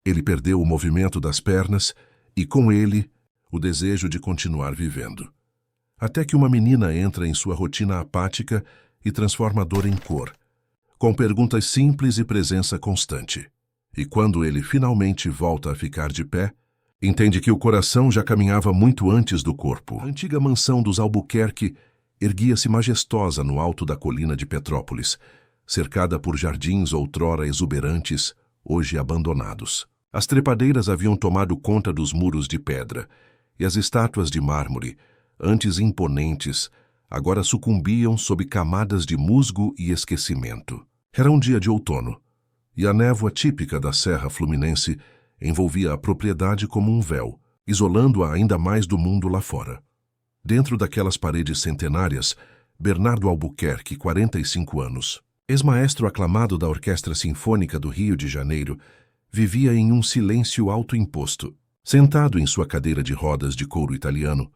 Ele perdeu o movimento das pernas e, com ele, o desejo de continuar vivendo. Até que uma menina entra em sua rotina apática e transformadora em cor, com perguntas simples e presença constante. E quando ele finalmente volta a ficar de pé, entende que o coração já caminhava muito antes do corpo. A antiga mansão dos Albuquerque erguia-se majestosa no alto da colina de Petrópolis, cercada por jardins outrora exuberantes, hoje abandonados. As trepadeiras haviam tomado conta dos muros de pedra, e as estátuas de mármore, antes imponentes, agora sucumbiam sob camadas de musgo e esquecimento. Era um dia de outono, e a névoa típica da Serra Fluminense envolvia a propriedade como um véu, isolando-a ainda mais do mundo lá fora. Dentro daquelas paredes centenárias, Bernardo Albuquerque, 45 anos, ex-maestro aclamado da Orquestra Sinfônica do Rio de Janeiro, vivia em um silêncio autoimposto. Sentado em sua cadeira de rodas de couro italiano,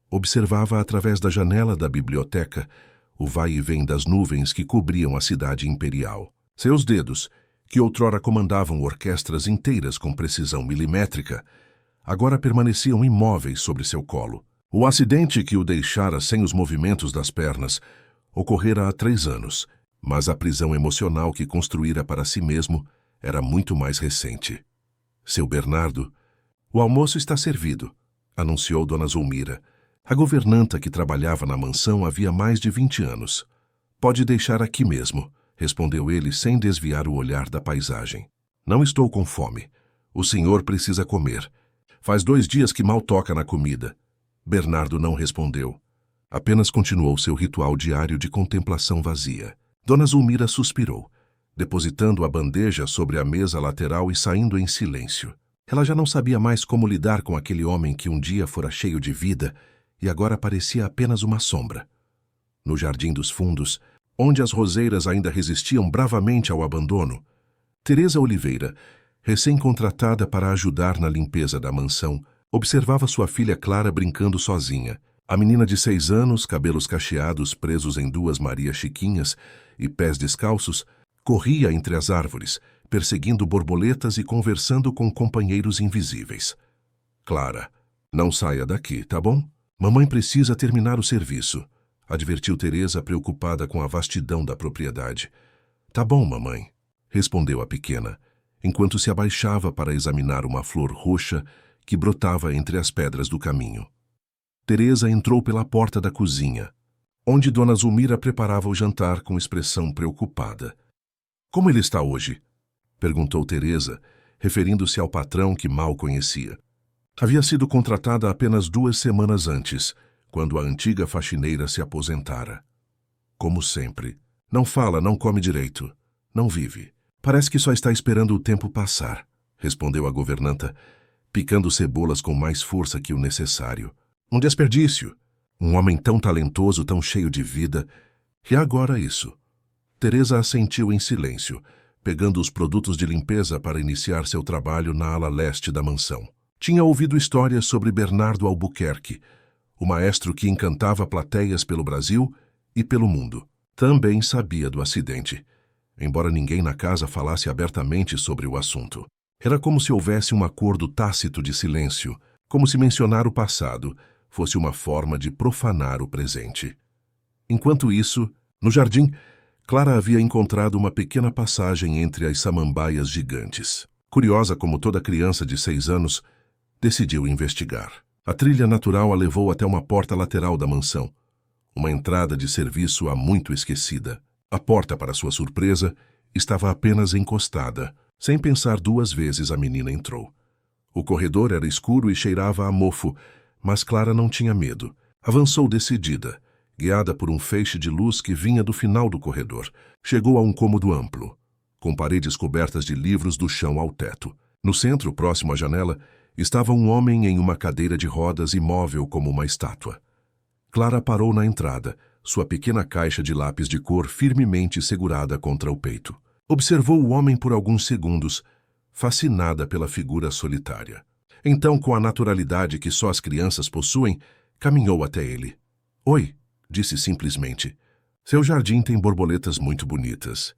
observava através da janela da biblioteca o vai e vem das nuvens que cobriam a cidade imperial. Seus dedos, que outrora comandavam orquestras inteiras com precisão milimétrica, agora permaneciam imóveis sobre seu colo. O acidente que o deixara sem os movimentos das pernas ocorrera há 3 anos, mas a prisão emocional que construíra para si mesmo era muito mais recente. Seu Bernardo, o almoço está servido, anunciou Dona Zulmira. A governanta que trabalhava na mansão havia mais de 20 anos. Pode deixar aqui mesmo, respondeu ele sem desviar o olhar da paisagem. Não estou com fome. O senhor precisa comer. Faz 2 dias que mal toca na comida. Bernardo não respondeu. Apenas continuou seu ritual diário de contemplação vazia. Dona Zulmira suspirou, depositando a bandeja sobre a mesa lateral e saindo em silêncio. Ela já não sabia mais como lidar com aquele homem que um dia fora cheio de vida e agora parecia apenas uma sombra. No jardim dos fundos, onde as roseiras ainda resistiam bravamente ao abandono, Teresa Oliveira, recém-contratada para ajudar na limpeza da mansão, observava sua filha Clara brincando sozinha. A menina de 6 anos, cabelos cacheados presos em 2 Marias Chiquinhas e pés descalços, corria entre as árvores, perseguindo borboletas e conversando com companheiros invisíveis. Clara, não saia daqui, tá bom? Mamãe precisa terminar o serviço, advertiu Teresa, preocupada com a vastidão da propriedade. Tá bom, mamãe, respondeu a pequena, enquanto se abaixava para examinar uma flor roxa que brotava entre as pedras do caminho. Teresa entrou pela porta da cozinha, onde Dona Zulmira preparava o jantar com expressão preocupada. Como ele está hoje? Perguntou Teresa, referindo-se ao patrão que mal conhecia. Havia sido contratada apenas 2 semanas antes, quando a antiga faxineira se aposentara. Como sempre. Não fala, não come direito. Não vive. Parece que só está esperando o tempo passar, respondeu a governanta, picando cebolas com mais força que o necessário. Um desperdício. Um homem tão talentoso, tão cheio de vida. E agora isso. Teresa assentiu em silêncio, pegando os produtos de limpeza para iniciar seu trabalho na ala leste da mansão. Tinha ouvido histórias sobre Bernardo Albuquerque, o maestro que encantava plateias pelo Brasil e pelo mundo. Também sabia do acidente, embora ninguém na casa falasse abertamente sobre o assunto. Era como se houvesse um acordo tácito de silêncio, como se mencionar o passado fosse uma forma de profanar o presente. Enquanto isso, no jardim, Clara havia encontrado uma pequena passagem entre as samambaias gigantes. Curiosa como toda criança de 6 anos, decidiu investigar. A trilha natural a levou até uma porta lateral da mansão, uma entrada de serviço há muito esquecida. A porta, para sua surpresa, estava apenas encostada. Sem pensar 2 vezes, a menina entrou. O corredor era escuro e cheirava a mofo, mas Clara não tinha medo. Avançou decidida, guiada por um feixe de luz que vinha do final do corredor. Chegou a um cômodo amplo, com paredes cobertas de livros do chão ao teto. No centro, próximo à janela, estava um homem em uma cadeira de rodas imóvel como uma estátua. Clara parou na entrada, sua pequena caixa de lápis de cor firmemente segurada contra o peito. Observou o homem por alguns segundos, fascinada pela figura solitária. Então, com a naturalidade que só as crianças possuem, caminhou até ele. Oi, disse simplesmente. Seu jardim tem borboletas muito bonitas.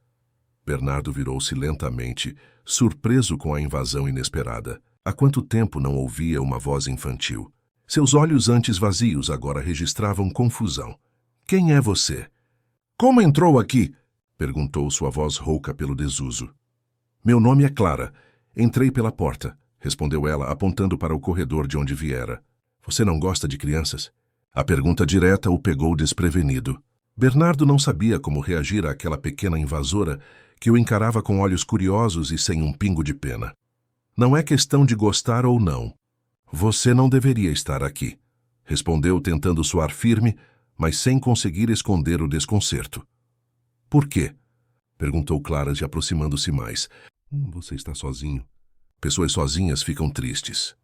Bernardo virou-se lentamente, surpreso com a invasão inesperada. Há quanto tempo não ouvia uma voz infantil? Seus olhos antes vazios agora registravam confusão. Quem é você? Como entrou aqui? Perguntou sua voz rouca pelo desuso. Meu nome é Clara. Entrei pela porta, respondeu ela, apontando para o corredor de onde viera. Você não gosta de crianças? A pergunta direta o pegou desprevenido. Bernardo não sabia como reagir àquela pequena invasora que o encarava com olhos curiosos e sem um pingo de pena. Não é questão de gostar ou não. Você não deveria estar aqui, respondeu tentando soar firme, mas sem conseguir esconder o desconcerto. Por quê? Perguntou Clara, se aproximando-se mais. Você está sozinho. Pessoas sozinhas ficam tristes.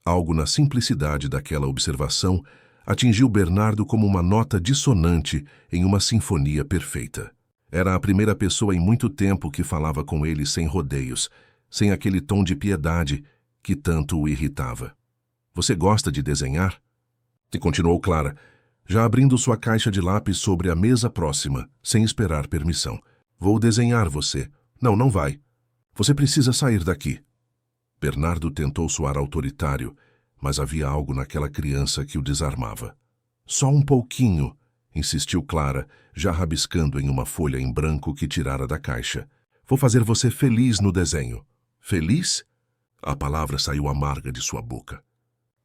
Algo na simplicidade daquela observação atingiu Bernardo como uma nota dissonante em uma sinfonia perfeita. Era a primeira pessoa em muito tempo que falava com ele sem rodeios, sem aquele tom de piedade que tanto o irritava. Você gosta de desenhar? E continuou Clara, já abrindo sua caixa de lápis sobre a mesa próxima, sem esperar permissão. Vou desenhar você. Não, não vai. Você precisa sair daqui. Bernardo tentou soar autoritário, mas havia algo naquela criança que o desarmava. Só um pouquinho, insistiu Clara, já rabiscando em uma folha em branco que tirara da caixa. Vou fazer você feliz no desenho. Feliz? A palavra saiu amarga de sua boca.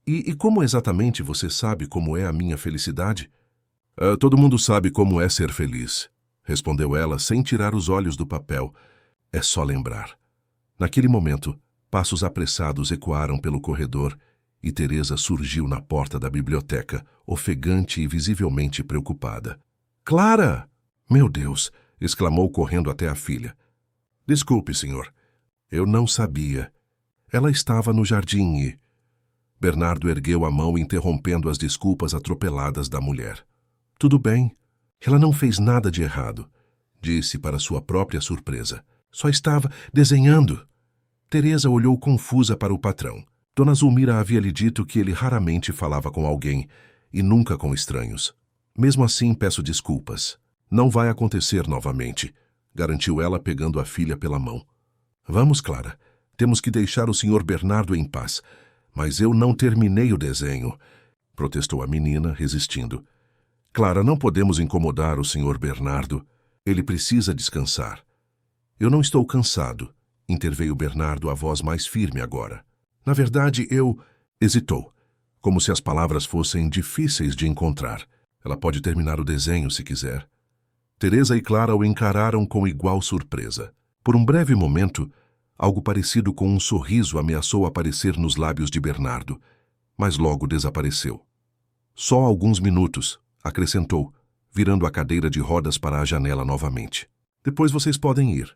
E como exatamente você sabe como é a minha felicidade? Todo mundo sabe como é ser feliz, respondeu ela sem tirar os olhos do papel. É só lembrar. Naquele momento, passos apressados ecoaram pelo corredor e Teresa surgiu na porta da biblioteca, ofegante e visivelmente preocupada. Clara! Meu Deus! Exclamou correndo até a filha. Desculpe, senhor. Eu não sabia. Ela estava no jardim e... Bernardo ergueu a mão interrompendo as desculpas atropeladas da mulher. Tudo bem. Ela não fez nada de errado, disse para sua própria surpresa. Só estava desenhando. Teresa olhou confusa para o patrão. Dona Zulmira havia lhe dito que ele raramente falava com alguém e nunca com estranhos. Mesmo assim, peço desculpas. Não vai acontecer novamente, garantiu ela pegando a filha pela mão. Vamos, Clara. Temos que deixar o Sr. Bernardo em paz. Mas eu não terminei o desenho, protestou a menina, resistindo. Clara, não podemos incomodar o Sr. Bernardo. Ele precisa descansar. Eu não estou cansado, interveio Bernardo, a voz mais firme agora. Na verdade, eu... Hesitou, como se as palavras fossem difíceis de encontrar. Ela pode terminar o desenho se quiser. Teresa e Clara o encararam com igual surpresa. Por um breve momento, algo parecido com um sorriso ameaçou aparecer nos lábios de Bernardo, mas logo desapareceu. Só alguns minutos, acrescentou, virando a cadeira de rodas para a janela novamente. Depois vocês podem ir.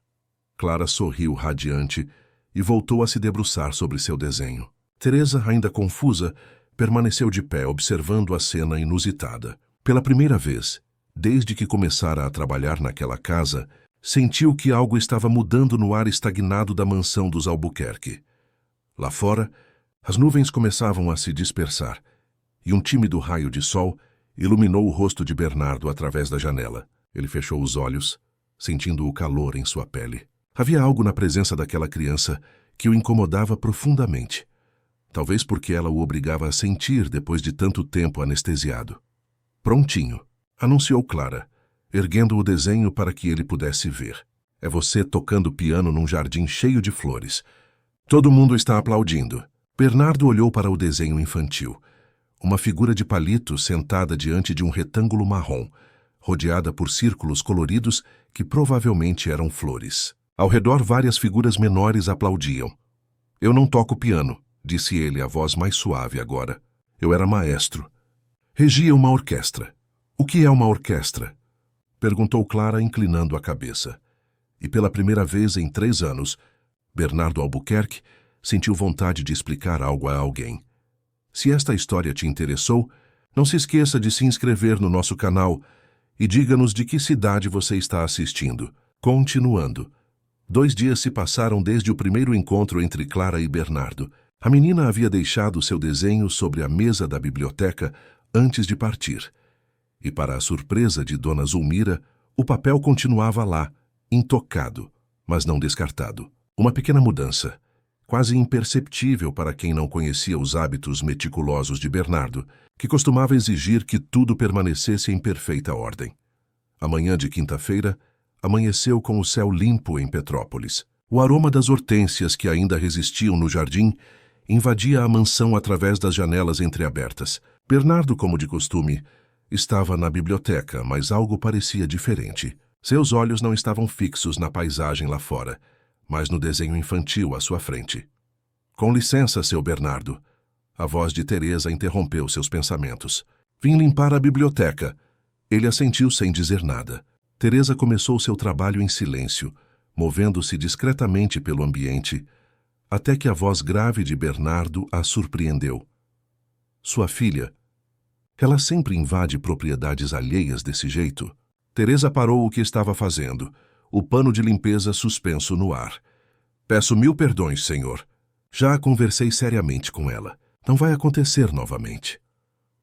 Clara sorriu radiante e voltou a se debruçar sobre seu desenho. Teresa, ainda confusa, permaneceu de pé observando a cena inusitada. Pela primeira vez, desde que começara a trabalhar naquela casa, sentiu que algo estava mudando no ar estagnado da mansão dos Albuquerque. Lá fora, as nuvens começavam a se dispersar, e um tímido raio de sol iluminou o rosto de Bernardo através da janela. Ele fechou os olhos, sentindo o calor em sua pele. Havia algo na presença daquela criança que o incomodava profundamente. Talvez porque ela o obrigava a sentir depois de tanto tempo anestesiado. Prontinho, anunciou Clara, erguendo o desenho para que ele pudesse ver. É você tocando piano num jardim cheio de flores. Todo mundo está aplaudindo. Bernardo olhou para o desenho infantil. Uma figura de palito sentada diante de um retângulo marrom, rodeada por círculos coloridos que provavelmente eram flores. Ao redor, várias figuras menores aplaudiam. Eu não toco piano, disse ele, a voz mais suave agora. Eu era maestro. Regia uma orquestra. O que é uma orquestra? Perguntou Clara, inclinando a cabeça. E pela primeira vez em 3 anos, Bernardo Albuquerque sentiu vontade de explicar algo a alguém. Se esta história te interessou, não se esqueça de se inscrever no nosso canal e diga-nos de que cidade você está assistindo. Continuando. 2 dias se passaram desde o primeiro encontro entre Clara e Bernardo. A menina havia deixado seu desenho sobre a mesa da biblioteca antes de partir. E para a surpresa de Dona Zulmira, o papel continuava lá, intocado, mas não descartado. Uma pequena mudança, quase imperceptível para quem não conhecia os hábitos meticulosos de Bernardo, que costumava exigir que tudo permanecesse em perfeita ordem. A manhã de quinta-feira amanheceu com o céu limpo em Petrópolis. O aroma das hortênsias que ainda resistiam no jardim invadia a mansão através das janelas entreabertas. Bernardo, como de costume, estava na biblioteca, mas algo parecia diferente. Seus olhos não estavam fixos na paisagem lá fora, mas no desenho infantil à sua frente. Com licença, seu Bernardo. A voz de Teresa interrompeu seus pensamentos. Vim limpar a biblioteca. Ele assentiu sem dizer nada. Teresa começou seu trabalho em silêncio, movendo-se discretamente pelo ambiente, até que a voz grave de Bernardo a surpreendeu. Sua filha. Ela sempre invade propriedades alheias desse jeito? Teresa parou o que estava fazendo, o pano de limpeza suspenso no ar. Peço 1000 perdões, senhor. Já conversei seriamente com ela. Não vai acontecer novamente.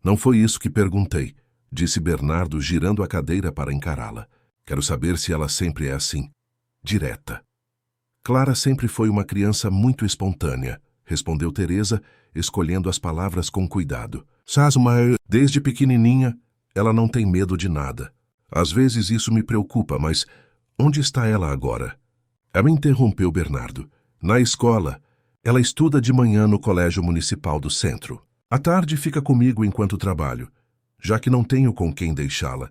Não foi isso que perguntei, disse Bernardo, girando a cadeira para encará-la. Quero saber se ela sempre é assim, direta. Clara sempre foi uma criança muito espontânea, respondeu Teresa, escolhendo as palavras com cuidado. Desde pequenininha, ela não tem medo de nada. Às vezes isso me preocupa, mas onde está ela agora? Ela interrompeu Bernardo. Na escola. Ela estuda de manhã no colégio municipal do centro. À tarde fica comigo enquanto trabalho, já que não tenho com quem deixá-la,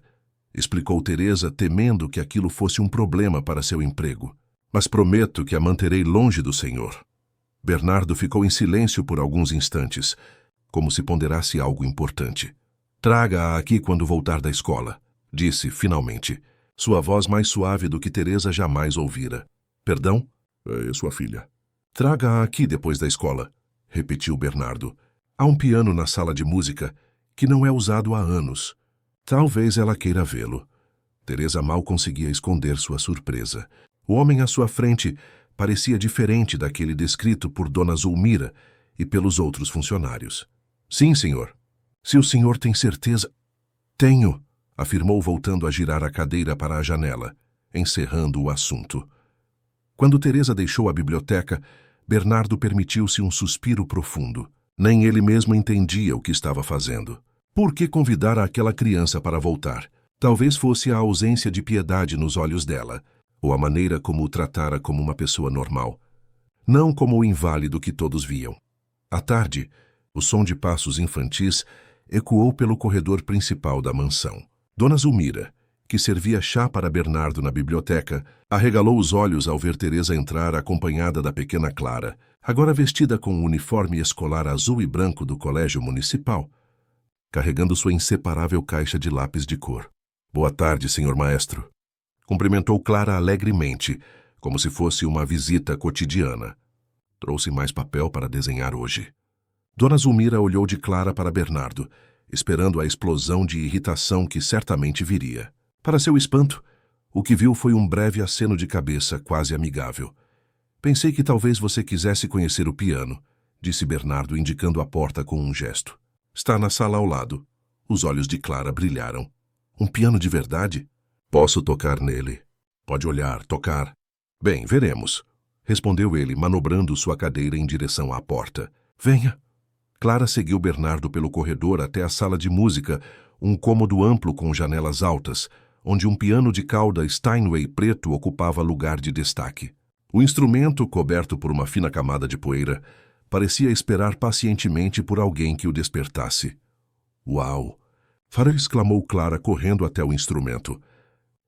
explicou Teresa, temendo que aquilo fosse um problema para seu emprego. Mas prometo que a manterei longe do senhor. Bernardo ficou em silêncio por alguns instantes, como se ponderasse algo importante. Traga-a aqui quando voltar da escola, disse, finalmente, sua voz mais suave do que Teresa jamais ouvira. Perdão? É sua filha. Traga-a aqui depois da escola, repetiu Bernardo. Há um piano na sala de música que não é usado há anos. Talvez ela queira vê-lo. Teresa mal conseguia esconder sua surpresa. O homem à sua frente parecia diferente daquele descrito por Dona Zulmira e pelos outros funcionários. Sim, senhor. Se o senhor tem certeza... Tenho, afirmou voltando a girar a cadeira para a janela, encerrando o assunto. Quando Teresa deixou a biblioteca, Bernardo permitiu-se um suspiro profundo. Nem ele mesmo entendia o que estava fazendo. Por que convidar aquela criança para voltar? Talvez fosse a ausência de piedade nos olhos dela, ou a maneira como o tratara como uma pessoa normal, não como o inválido que todos viam. À tarde, o som de passos infantis ecoou pelo corredor principal da mansão. Dona Zulmira, que servia chá para Bernardo na biblioteca, arregalou os olhos ao ver Teresa entrar acompanhada da pequena Clara, agora vestida com o uniforme escolar azul e branco do colégio municipal, carregando sua inseparável caixa de lápis de cor. Boa tarde, senhor maestro. Cumprimentou Clara alegremente, como se fosse uma visita cotidiana. Trouxe mais papel para desenhar hoje. Dona Zulmira olhou de Clara para Bernardo, esperando a explosão de irritação que certamente viria. Para seu espanto, o que viu foi um breve aceno de cabeça, quase amigável. Pensei que talvez você quisesse conhecer o piano, disse Bernardo, indicando a porta com um gesto. Está na sala ao lado. Os olhos de Clara brilharam. Um piano de verdade? Posso tocar nele. Pode olhar, tocar. Bem, veremos, respondeu ele, manobrando sua cadeira em direção à porta. Venha. Clara seguiu Bernardo pelo corredor até a sala de música, um cômodo amplo com janelas altas, onde um piano de cauda Steinway preto ocupava lugar de destaque. O instrumento, coberto por uma fina camada de poeira, parecia esperar pacientemente por alguém que o despertasse. Uau! Farah exclamou Clara, correndo até o instrumento.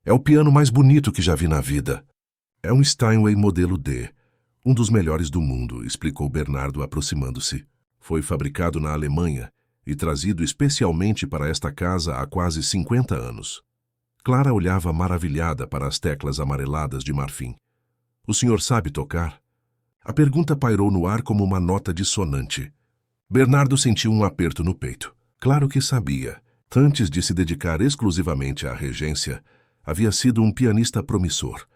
É o piano mais bonito que já vi na vida. É um Steinway modelo D, um dos melhores do mundo, explicou Bernardo, aproximando-se. Foi fabricado na Alemanha e trazido especialmente para esta casa há quase 50 anos. Clara olhava maravilhada para as teclas amareladas de marfim. O senhor sabe tocar? A pergunta pairou no ar como uma nota dissonante. Bernardo sentiu um aperto no peito. Claro que sabia. Antes de se dedicar exclusivamente à regência, havia sido um pianista promissor.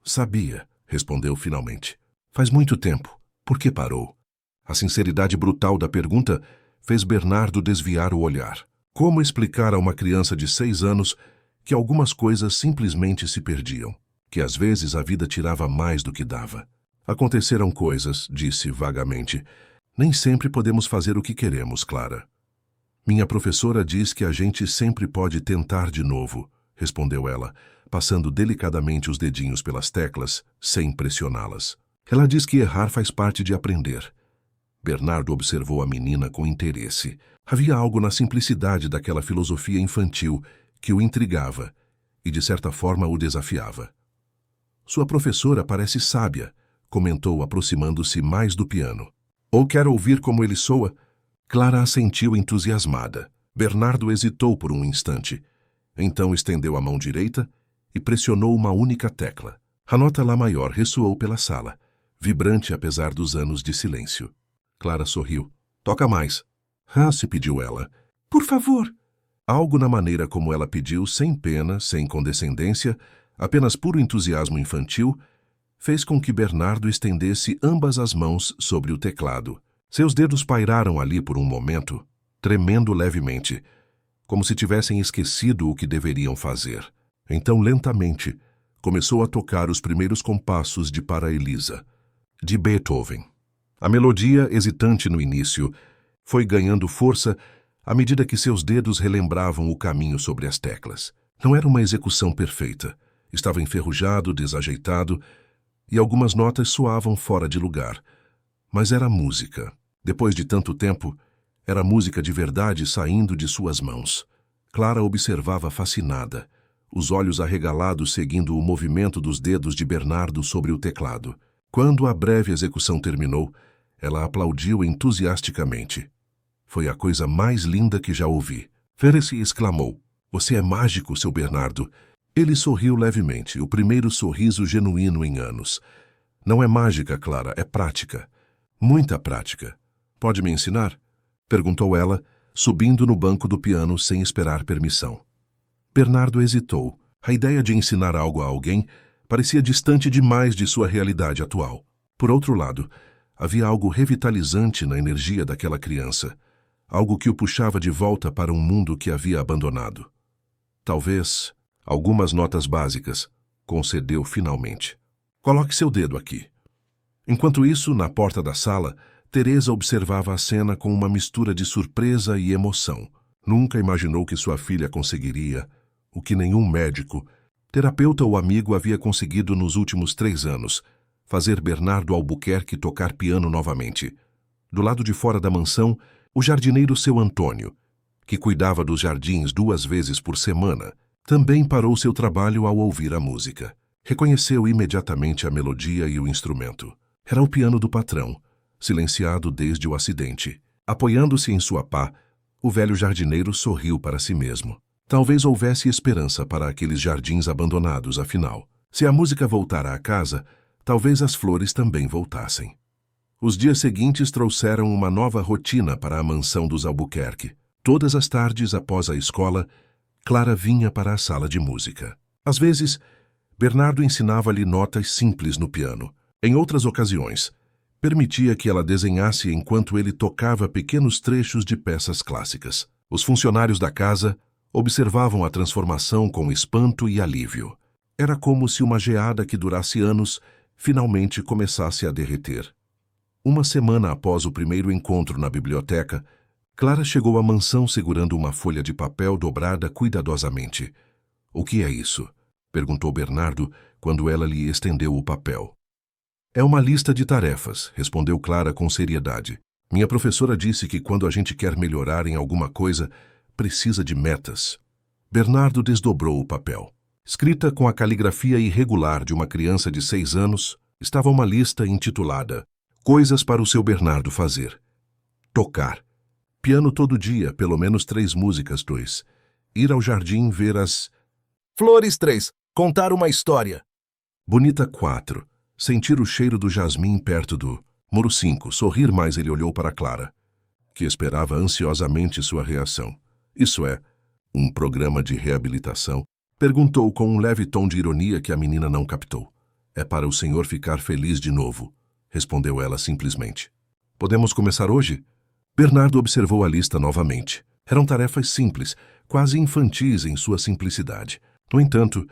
Sabia, respondeu finalmente. Faz muito tempo. Por que parou? A sinceridade brutal da pergunta fez Bernardo desviar o olhar. Como explicar a uma criança de 6 anos que algumas coisas simplesmente se perdiam? que às vezes a vida tirava mais do que dava. Aconteceram coisas, disse vagamente. Nem sempre podemos fazer o que queremos, Clara. Minha professora diz que a gente sempre pode tentar de novo, respondeu ela, passando delicadamente os dedinhos pelas teclas, sem pressioná-las. Ela diz que errar faz parte de aprender. Bernardo observou a menina com interesse. Havia algo na simplicidade daquela filosofia infantil que o intrigava e, de certa forma, o desafiava. Sua professora parece sábia, comentou, aproximando-se mais do piano. Ou quer ouvir como ele soa? Clara assentiu entusiasmada. Bernardo hesitou por um instante. Então estendeu a mão direita e pressionou uma única tecla. A nota Lá maior ressoou pela sala, vibrante apesar dos anos de silêncio. Clara sorriu. Toca mais. Se pediu ela. Por favor. Algo na maneira como ela pediu, sem pena, sem condescendência, apenas puro entusiasmo infantil, fez com que Bernardo estendesse ambas as mãos sobre o teclado. Seus dedos pairaram ali por um momento, tremendo levemente, como se tivessem esquecido o que deveriam fazer. Então, lentamente, começou a tocar os primeiros compassos de Para Elisa, de Beethoven. A melodia, hesitante no início, foi ganhando força à medida que seus dedos relembravam o caminho sobre as teclas. Não era uma execução perfeita. Estava enferrujado, desajeitado, e algumas notas soavam fora de lugar. Mas era música. Depois de tanto tempo, era música de verdade saindo de suas mãos. Clara observava fascinada, os olhos arregalados seguindo o movimento dos dedos de Bernardo sobre o teclado. Quando a breve execução terminou, ela aplaudiu entusiasticamente. Foi a coisa mais linda que já ouvi. Ferris exclamou. Você é mágico, seu Bernardo. Ele sorriu levemente, o primeiro sorriso genuíno em anos. Não é mágica, Clara, é prática. Muita prática. Pode me ensinar? Perguntou ela, subindo no banco do piano sem esperar permissão. Bernardo hesitou. A ideia de ensinar algo a alguém parecia distante demais de sua realidade atual. Por outro lado, havia algo revitalizante na energia daquela criança, algo que o puxava de volta para um mundo que havia abandonado. Talvez algumas notas básicas, concedeu finalmente. Coloque seu dedo aqui. Enquanto isso, na porta da sala, Teresa observava a cena com uma mistura de surpresa e emoção. Nunca imaginou que sua filha conseguiria o que nenhum médico, terapeuta ou amigo havia conseguido nos últimos 3 anos, fazer Bernardo Albuquerque tocar piano novamente. Do lado de fora da mansão, o jardineiro seu Antônio, que cuidava dos jardins 2 vezes por semana, também parou seu trabalho ao ouvir a música. Reconheceu imediatamente a melodia e o instrumento. Era o piano do patrão, silenciado desde o acidente. Apoiando-se em sua pá, o velho jardineiro sorriu para si mesmo. Talvez houvesse esperança para aqueles jardins abandonados, afinal. Se a música voltara à casa, talvez as flores também voltassem. Os dias seguintes trouxeram uma nova rotina para a mansão dos Albuquerque. Todas as tardes, após a escola, Clara vinha para a sala de música. Às vezes, Bernardo ensinava-lhe notas simples no piano. Em outras ocasiões, permitia que ela desenhasse enquanto ele tocava pequenos trechos de peças clássicas. Os funcionários da casa observavam a transformação com espanto e alívio. Era como se uma geada que durasse anos finalmente começasse a derreter. Uma semana após o primeiro encontro na biblioteca, Clara chegou à mansão segurando uma folha de papel dobrada cuidadosamente. — O que é isso? Perguntou Bernardo quando ela lhe estendeu o papel. É uma lista de tarefas, respondeu Clara com seriedade. Minha professora disse que quando a gente quer melhorar em alguma coisa, precisa de metas. Bernardo desdobrou o papel. Escrita com a caligrafia irregular de uma criança de 6 anos, estava uma lista intitulada Coisas para o seu Bernardo fazer. Tocar. Piano todo dia, pelo menos 3 músicas, 2. Ir ao jardim ver as... Flores 3. Contar uma história. Bonita 4. Sentir o cheiro do jasmim perto do... Muro 5. Sorrir mais ele olhou para Clara, que esperava ansiosamente sua reação. Isso é, um programa de reabilitação? Perguntou com um leve tom de ironia que a menina não captou. É para o senhor ficar feliz de novo, respondeu ela simplesmente. Podemos começar hoje? Bernardo observou a lista novamente. Eram tarefas simples, quase infantis em sua simplicidade. No entanto,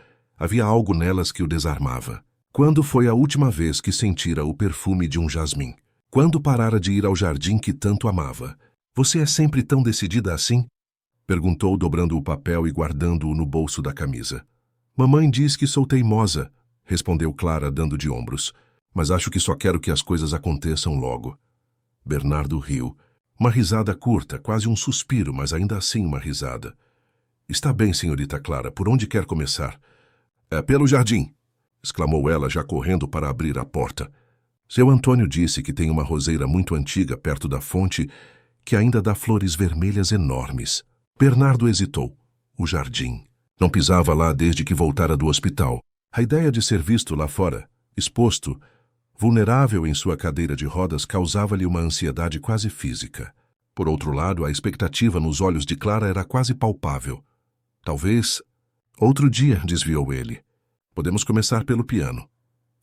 Havia algo nelas que o desarmava. Quando foi a última vez que sentira o perfume de um jasmim? Quando parara de ir ao jardim que tanto amava? Você é sempre tão decidida assim? Perguntou, dobrando o papel e guardando-o no bolso da camisa. Mamãe diz que sou teimosa, respondeu Clara, dando de ombros. Mas acho que só quero que as coisas aconteçam logo. Bernardo riu. Uma risada curta, quase um suspiro, mas ainda assim uma risada. Está bem, senhorita Clara, por onde quer começar? É pelo jardim, exclamou ela, já correndo para abrir a porta. Seu Antônio disse que tem uma roseira muito antiga perto da fonte que ainda dá flores vermelhas enormes. Bernardo hesitou. O jardim. Não pisava lá desde que voltara do hospital. A ideia de ser visto lá fora, exposto, vulnerável em sua cadeira de rodas, causava-lhe uma ansiedade quase física. Por outro lado, a expectativa nos olhos de Clara era quase palpável. Talvez... Outro dia, desviou ele. Podemos começar pelo piano.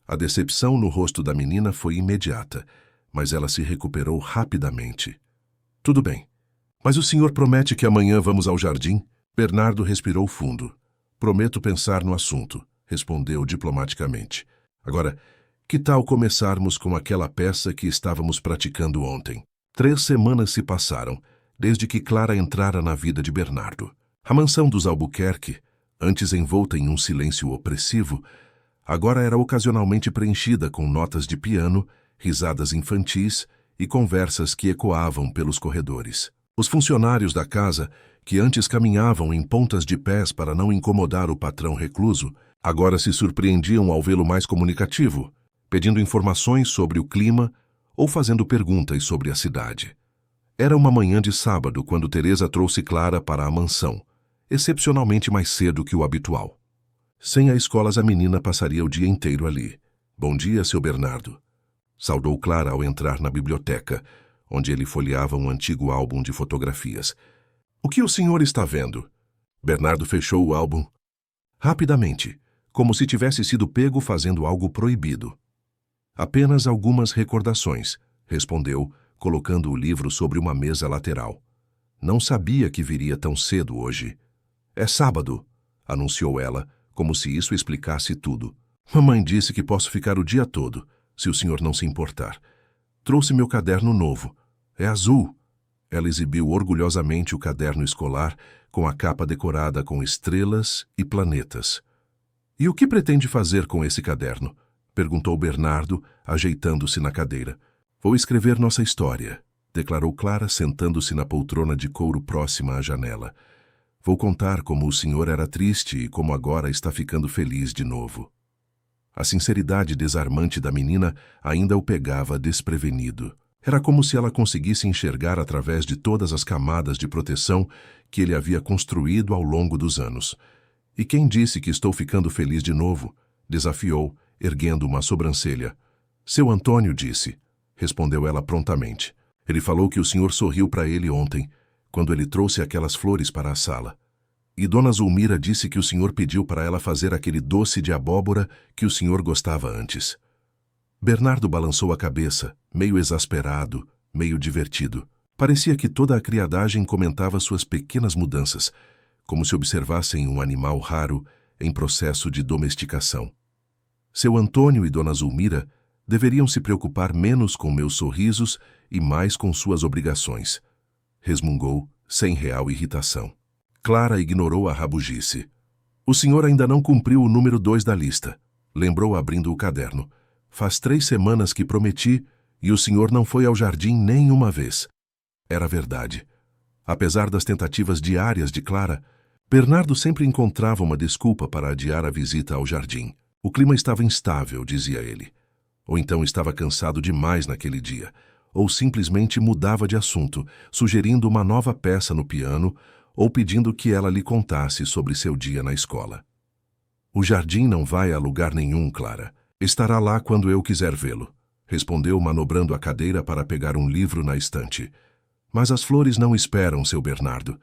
A decepção no rosto da menina foi imediata, mas ela se recuperou rapidamente. Tudo bem. Mas o senhor promete que amanhã vamos ao jardim? Bernardo respirou fundo. Prometo pensar no assunto, respondeu diplomaticamente. Agora, que tal começarmos com aquela peça que estávamos praticando ontem? 3 semanas se passaram, desde que Clara entrara na vida de Bernardo. A mansão dos Albuquerque, antes envolta em um silêncio opressivo, agora era ocasionalmente preenchida com notas de piano, risadas infantis e conversas que ecoavam pelos corredores. Os funcionários da casa, que antes caminhavam em pontas de pés para não incomodar o patrão recluso, agora se surpreendiam ao vê-lo mais comunicativo, pedindo informações sobre o clima ou fazendo perguntas sobre a cidade. Era uma manhã de sábado quando Teresa trouxe Clara para a mansão, excepcionalmente mais cedo que o habitual. Sem a escolas, a menina passaria o dia inteiro ali. Bom dia, seu Bernardo. Saudou Clara ao entrar na biblioteca, onde ele folheava um antigo álbum de fotografias. O que o senhor está vendo? Bernardo fechou o álbum rapidamente, como se tivesse sido pego fazendo algo proibido. Apenas algumas recordações, respondeu, colocando o livro sobre uma mesa lateral. Não sabia que viria tão cedo hoje. É sábado, anunciou ela, como se isso explicasse tudo. Mamãe disse que posso ficar o dia todo, se o senhor não se importar. Trouxe meu caderno novo. É azul. Ela exibiu orgulhosamente o caderno escolar, com a capa decorada com estrelas e planetas. E o que pretende fazer com esse caderno? Perguntou Bernardo, ajeitando-se na cadeira. Vou escrever nossa história, declarou Clara, sentando-se na poltrona de couro próxima à janela. Vou contar como o senhor era triste e como agora está ficando feliz de novo. A sinceridade desarmante da menina ainda o pegava desprevenido. Era como se ela conseguisse enxergar através de todas as camadas de proteção que ele havia construído ao longo dos anos. E quem disse que estou ficando feliz de novo? Desafiou, erguendo uma sobrancelha. Seu Antônio disse, respondeu ela prontamente. Ele falou que o senhor sorriu para ele ontem, quando ele trouxe aquelas flores para a sala. E Dona Zulmira disse que o senhor pediu para ela fazer aquele doce de abóbora que o senhor gostava antes. Bernardo balançou a cabeça, meio exasperado, meio divertido. Parecia que toda a criadagem comentava suas pequenas mudanças, como se observassem um animal raro em processo de domesticação. Seu Antônio e Dona Zulmira deveriam se preocupar menos com meus sorrisos e mais com suas obrigações. Resmungou, sem real irritação. Clara ignorou a rabugice. O senhor ainda não cumpriu o número 2 da lista, lembrou abrindo o caderno. Faz 3 semanas que prometi e o senhor não foi ao jardim nem uma vez. Era verdade. Apesar das tentativas diárias de Clara, Bernardo sempre encontrava uma desculpa para adiar a visita ao jardim. O clima estava instável, dizia ele. Ou então estava cansado demais naquele dia, ou simplesmente mudava de assunto, sugerindo uma nova peça no piano ou pedindo que ela lhe contasse sobre seu dia na escola. O jardim não vai a lugar nenhum, Clara. Estará lá quando eu quiser vê-lo, respondeu, manobrando a cadeira para pegar um livro na estante. Mas as flores não esperam, seu Bernardo.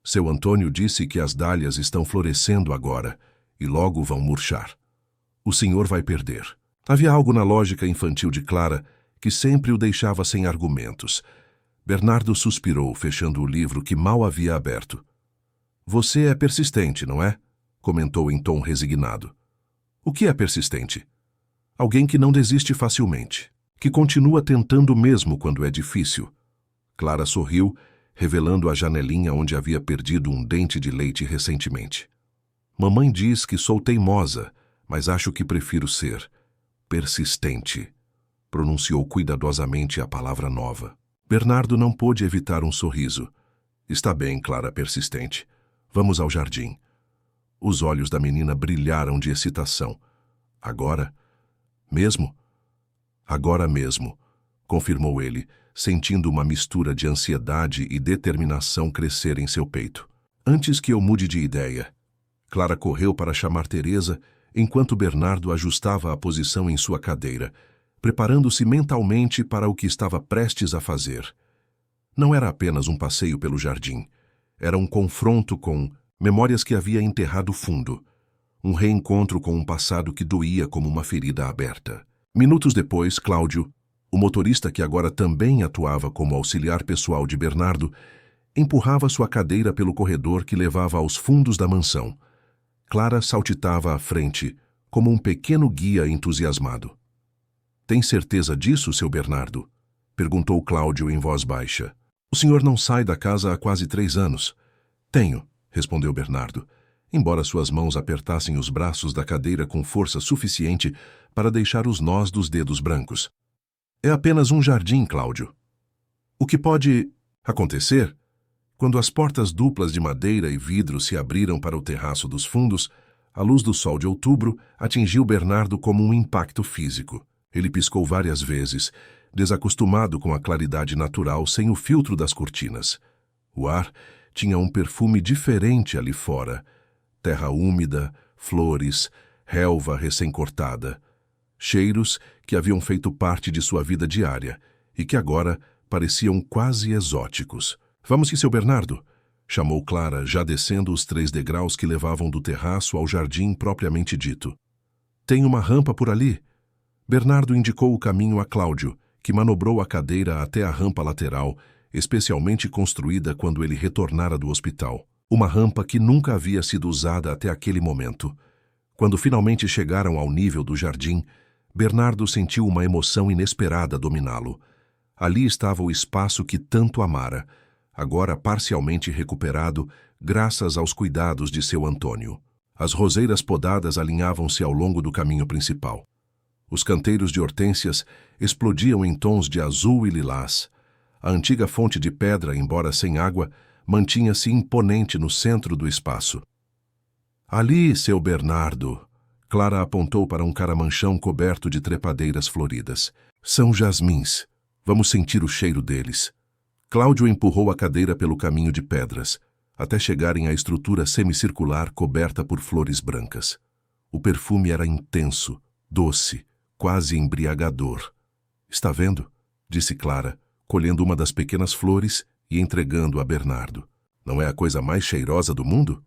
Seu Antônio disse que as dálias estão florescendo agora e logo vão murchar. O senhor vai perder. Havia algo na lógica infantil de Clara que sempre o deixava sem argumentos. Bernardo suspirou, fechando o livro que mal havia aberto. Você é persistente, não é? Comentou em tom resignado. O que é persistente? Alguém que não desiste facilmente, que continua tentando mesmo quando é difícil. Clara sorriu, revelando a janelinha onde havia perdido um dente de leite recentemente. Mamãe diz que sou teimosa, mas acho que prefiro ser persistente. Pronunciou cuidadosamente a palavra nova. Bernardo não pôde evitar um sorriso. Está bem, Clara persistente. Vamos ao jardim. Os olhos da menina brilharam de excitação. Agora? Mesmo? Agora mesmo, confirmou ele, sentindo uma mistura de ansiedade e determinação crescer em seu peito. Antes que eu mude de ideia. Clara correu para chamar Teresa, enquanto Bernardo ajustava a posição em sua cadeira, preparando-se mentalmente para o que estava prestes a fazer. Não era apenas um passeio pelo jardim. Era um confronto com memórias que havia enterrado fundo. Um reencontro com um passado que doía como uma ferida aberta. Minutos depois, Cláudio, o motorista que agora também atuava como auxiliar pessoal de Bernardo, empurrava sua cadeira pelo corredor que levava aos fundos da mansão. Clara saltitava à frente, como um pequeno guia entusiasmado. Tem certeza disso, seu Bernardo? Perguntou Cláudio em voz baixa. O senhor não sai da casa há quase 3 anos. Tenho, respondeu Bernardo, embora suas mãos apertassem os braços da cadeira com força suficiente para deixar os nós dos dedos brancos. É apenas um jardim, Cláudio. O que pode acontecer? Quando as portas duplas de madeira e vidro se abriram para o terraço dos fundos, a luz do sol de outubro atingiu Bernardo como um impacto físico. Ele piscou várias vezes, desacostumado com a claridade natural sem o filtro das cortinas. O ar tinha um perfume diferente ali fora. Terra úmida, flores, relva recém-cortada. Cheiros que haviam feito parte de sua vida diária e que agora pareciam quase exóticos. Vamos que seu Bernardo, chamou Clara, já descendo os 3 degraus que levavam do terraço ao jardim propriamente dito. Tem uma rampa por ali. Bernardo indicou o caminho a Cláudio, que manobrou a cadeira até a rampa lateral, especialmente construída quando ele retornara do hospital. Uma rampa que nunca havia sido usada até aquele momento. Quando finalmente chegaram ao nível do jardim, Bernardo sentiu uma emoção inesperada dominá-lo. Ali estava o espaço que tanto amara, agora parcialmente recuperado graças aos cuidados de seu Antônio. As roseiras podadas alinhavam-se ao longo do caminho principal. Os canteiros de hortênsias explodiam em tons de azul e lilás. A antiga fonte de pedra, embora sem água, mantinha-se imponente no centro do espaço. Ali, seu Bernardo, Clara apontou para um caramanchão coberto de trepadeiras floridas. São jasmins. Vamos sentir o cheiro deles. Cláudio empurrou a cadeira pelo caminho de pedras, até chegarem à estrutura semicircular coberta por flores brancas. O perfume era intenso, doce, quase embriagador. Está vendo? Disse Clara, colhendo uma das pequenas flores e entregando a Bernardo. Não é a coisa mais cheirosa do mundo?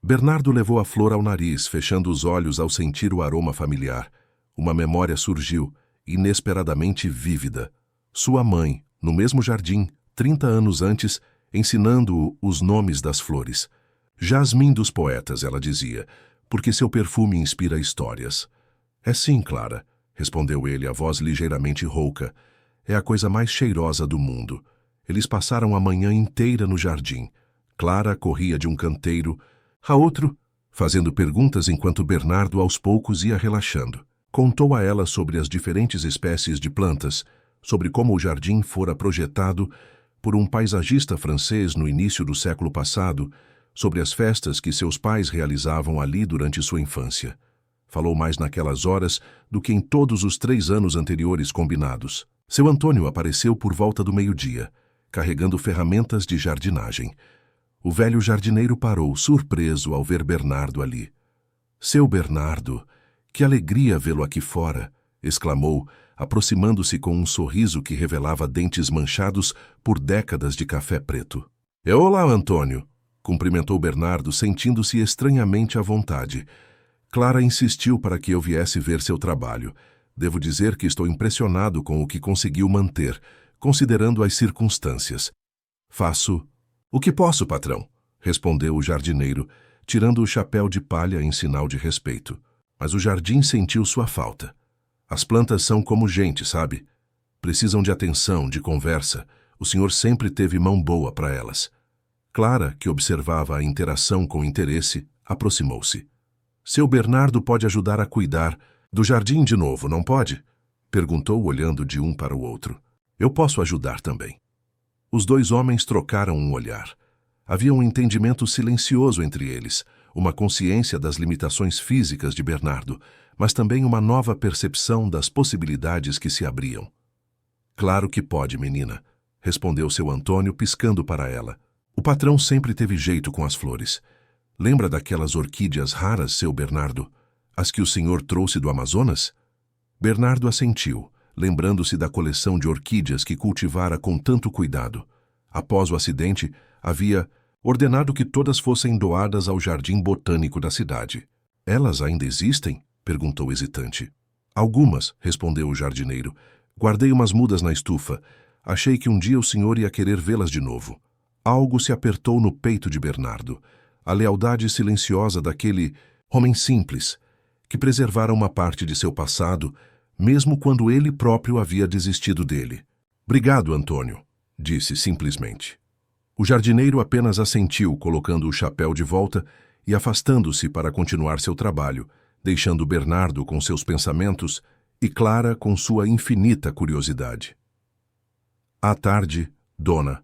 Bernardo levou a flor ao nariz, fechando os olhos ao sentir o aroma familiar. Uma memória surgiu, inesperadamente vívida. Sua mãe, no mesmo jardim, 30 anos antes, ensinando-o os nomes das flores. Jasmim dos poetas, ela dizia, porque seu perfume inspira histórias. É sim, Clara, respondeu ele, a voz ligeiramente rouca. É a coisa mais cheirosa do mundo. Eles passaram a manhã inteira no jardim. Clara corria de um canteiro a outro, fazendo perguntas enquanto Bernardo aos poucos ia relaxando. Contou a ela sobre as diferentes espécies de plantas, sobre como o jardim fora projetado por um paisagista francês no início do século passado, sobre as festas que seus pais realizavam ali durante sua infância. Falou mais naquelas horas do que em todos os 3 anos anteriores combinados. Seu Antônio apareceu por volta do meio-dia, carregando ferramentas de jardinagem. O velho jardineiro parou, surpreso ao ver Bernardo ali. Seu Bernardo, que alegria vê-lo aqui fora, exclamou, aproximando-se com um sorriso que revelava dentes manchados por décadas de café preto. Olá, Antônio, cumprimentou Bernardo, sentindo-se estranhamente à vontade. Clara insistiu para que eu viesse ver seu trabalho. Devo dizer que estou impressionado com o que conseguiu manter, considerando as circunstâncias. Faço o que posso, patrão, respondeu o jardineiro, tirando o chapéu de palha em sinal de respeito. Mas o jardim sentiu sua falta. As plantas são como gente, sabe? Precisam de atenção, de conversa. O senhor sempre teve mão boa para elas. Clara, que observava a interação com interesse, aproximou-se. Seu Bernardo pode ajudar a cuidar do jardim de novo, não pode? Perguntou, olhando de um para o outro. Eu posso ajudar também. Os dois homens trocaram um olhar. Havia um entendimento silencioso entre eles, uma consciência das limitações físicas de Bernardo, mas também uma nova percepção das possibilidades que se abriam. Claro que pode, menina, respondeu seu Antônio, piscando para ela. O patrão sempre teve jeito com as flores. Lembra daquelas orquídeas raras, seu Bernardo? As que o senhor trouxe do Amazonas? Bernardo assentiu, lembrando-se da coleção de orquídeas que cultivara com tanto cuidado. Após o acidente, havia ordenado que todas fossem doadas ao jardim botânico da cidade. Elas ainda existem? Perguntou hesitante. Algumas, respondeu o jardineiro. Guardei umas mudas na estufa. Achei que um dia o senhor ia querer vê-las de novo. Algo se apertou no peito de Bernardo. A lealdade silenciosa daquele homem simples, que preservara uma parte de seu passado, mesmo quando ele próprio havia desistido dele. Obrigado, Antônio, disse simplesmente. O jardineiro apenas assentiu, colocando o chapéu de volta e afastando-se para continuar seu trabalho, deixando Bernardo com seus pensamentos e Clara com sua infinita curiosidade. À tarde, Dona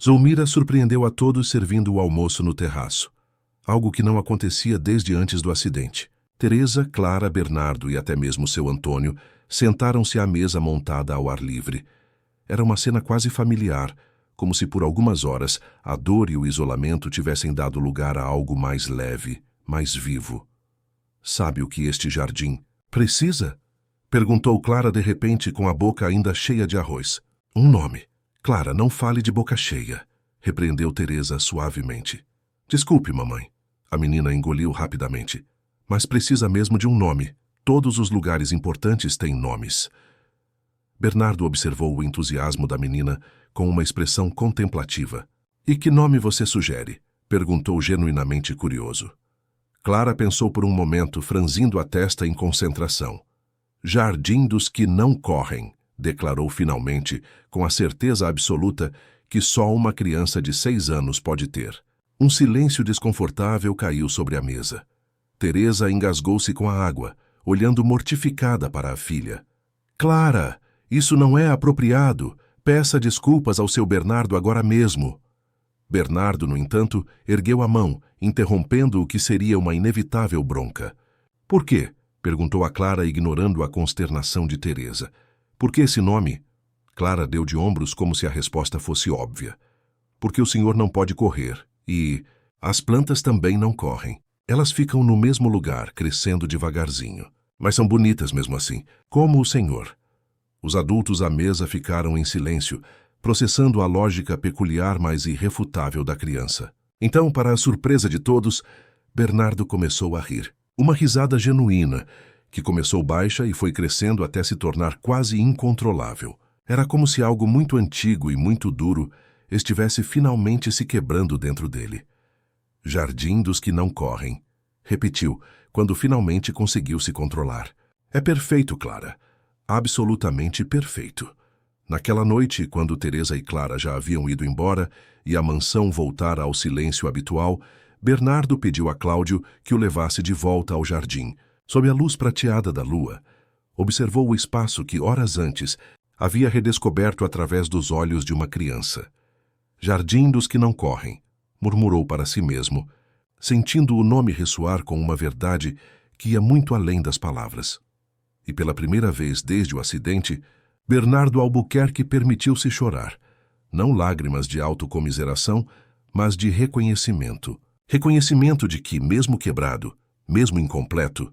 Zulmira surpreendeu a todos servindo o almoço no terraço, algo que não acontecia desde antes do acidente. Teresa, Clara, Bernardo e até mesmo seu Antônio sentaram-se à mesa montada ao ar livre. Era uma cena quase familiar, como se por algumas horas a dor e o isolamento tivessem dado lugar a algo mais leve, mais vivo. Sabe o que este jardim precisa? Perguntou Clara de repente com a boca ainda cheia de arroz. Um nome. Clara, não fale de boca cheia, repreendeu Teresa suavemente. Desculpe, mamãe. A menina engoliu rapidamente. Mas precisa mesmo de um nome. Todos os lugares importantes têm nomes. Bernardo observou o entusiasmo da menina com uma expressão contemplativa. E que nome você sugere? Perguntou genuinamente curioso. Clara pensou por um momento, franzindo a testa em concentração. Jardim dos que não correm, declarou finalmente, com a certeza absoluta que só uma criança de 6 anos pode ter. Um silêncio desconfortável caiu sobre a mesa. Teresa engasgou-se com a água, olhando mortificada para a filha. Clara, isso não é apropriado. Peça desculpas ao seu Bernardo agora mesmo. Bernardo, no entanto, ergueu a mão, interrompendo o que seria uma inevitável bronca. Por quê? Perguntou a Clara, ignorando a consternação de Teresa. Por que esse nome? Clara deu de ombros como se a resposta fosse óbvia. Porque o senhor não pode correr, e as plantas também não correm. Elas ficam no mesmo lugar, crescendo devagarzinho. Mas são bonitas mesmo assim, como o senhor. Os adultos à mesa ficaram em silêncio, processando a lógica peculiar mas irrefutável da criança. Então, para a surpresa de todos, Bernardo começou a rir. Uma risada genuína, que começou baixa e foi crescendo até se tornar quase incontrolável. Era como se algo muito antigo e muito duro estivesse finalmente se quebrando dentro dele. Jardim dos que não correm, repetiu, quando finalmente conseguiu se controlar. É perfeito, Clara. Absolutamente perfeito. Naquela noite, quando Teresa e Clara já haviam ido embora e a mansão voltara ao silêncio habitual, Bernardo pediu a Cláudio que o levasse de volta ao jardim, sob a luz prateada da lua. Observou o espaço que, horas antes, havia redescoberto através dos olhos de uma criança. Jardim dos que não correm, murmurou para si mesmo, sentindo o nome ressoar com uma verdade que ia muito além das palavras. E pela primeira vez desde o acidente, Bernardo Albuquerque permitiu-se chorar, não lágrimas de autocomiseração, mas de reconhecimento. Reconhecimento de que, mesmo quebrado, mesmo incompleto,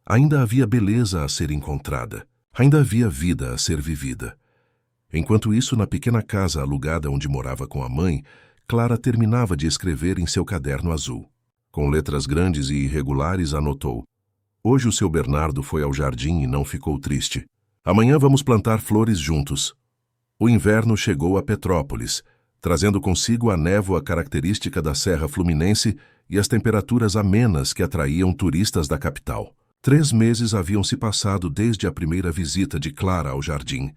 ainda havia beleza a ser encontrada, ainda havia vida a ser vivida. Enquanto isso, na pequena casa alugada onde morava com a mãe, Clara terminava de escrever em seu caderno azul. Com letras grandes e irregulares, anotou: Hoje o seu Bernardo foi ao jardim e não ficou triste. Amanhã vamos plantar flores juntos. O inverno chegou a Petrópolis, trazendo consigo a névoa característica da Serra Fluminense e as temperaturas amenas que atraíam turistas da capital. 3 meses haviam se passado desde a primeira visita de Clara ao jardim,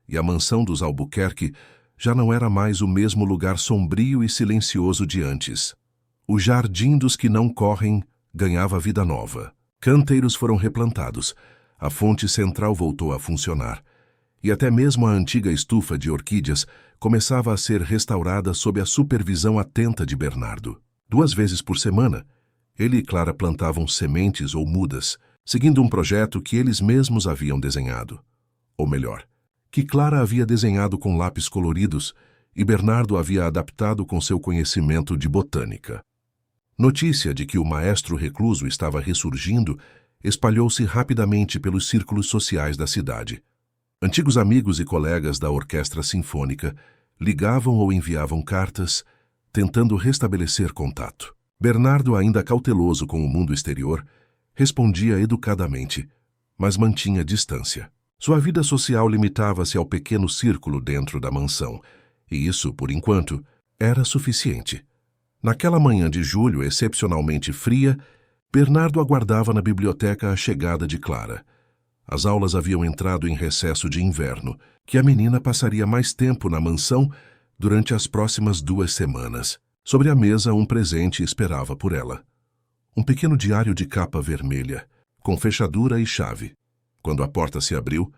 e a mansão dos Albuquerque já não era mais o mesmo lugar sombrio e silencioso de antes. O jardim dos que não correm ganhava vida nova. Canteiros foram replantados, a fonte central voltou a funcionar, e até mesmo a antiga estufa de orquídeas começava a ser restaurada sob a supervisão atenta de Bernardo. 2 vezes por semana, ele e Clara plantavam sementes ou mudas, seguindo um projeto que eles mesmos haviam desenhado. Ou melhor, que Clara havia desenhado com lápis coloridos e Bernardo havia adaptado com seu conhecimento de botânica. Notícia de que o maestro recluso estava ressurgindo espalhou-se rapidamente pelos círculos sociais da cidade. Antigos amigos e colegas da orquestra sinfônica ligavam ou enviavam cartas, tentando restabelecer contato. Bernardo, ainda cauteloso com o mundo exterior, respondia educadamente, mas mantinha distância. Sua vida social limitava-se ao pequeno círculo dentro da mansão, e isso, por enquanto, era suficiente. Naquela manhã de julho excepcionalmente fria, Bernardo aguardava na biblioteca a chegada de Clara. As aulas haviam entrado em recesso de inverno, que a menina passaria mais tempo na mansão durante as próximas 2 semanas. Sobre a mesa, um presente esperava por ela. Um pequeno diário de capa vermelha, com fechadura e chave. Quando a porta se abriu,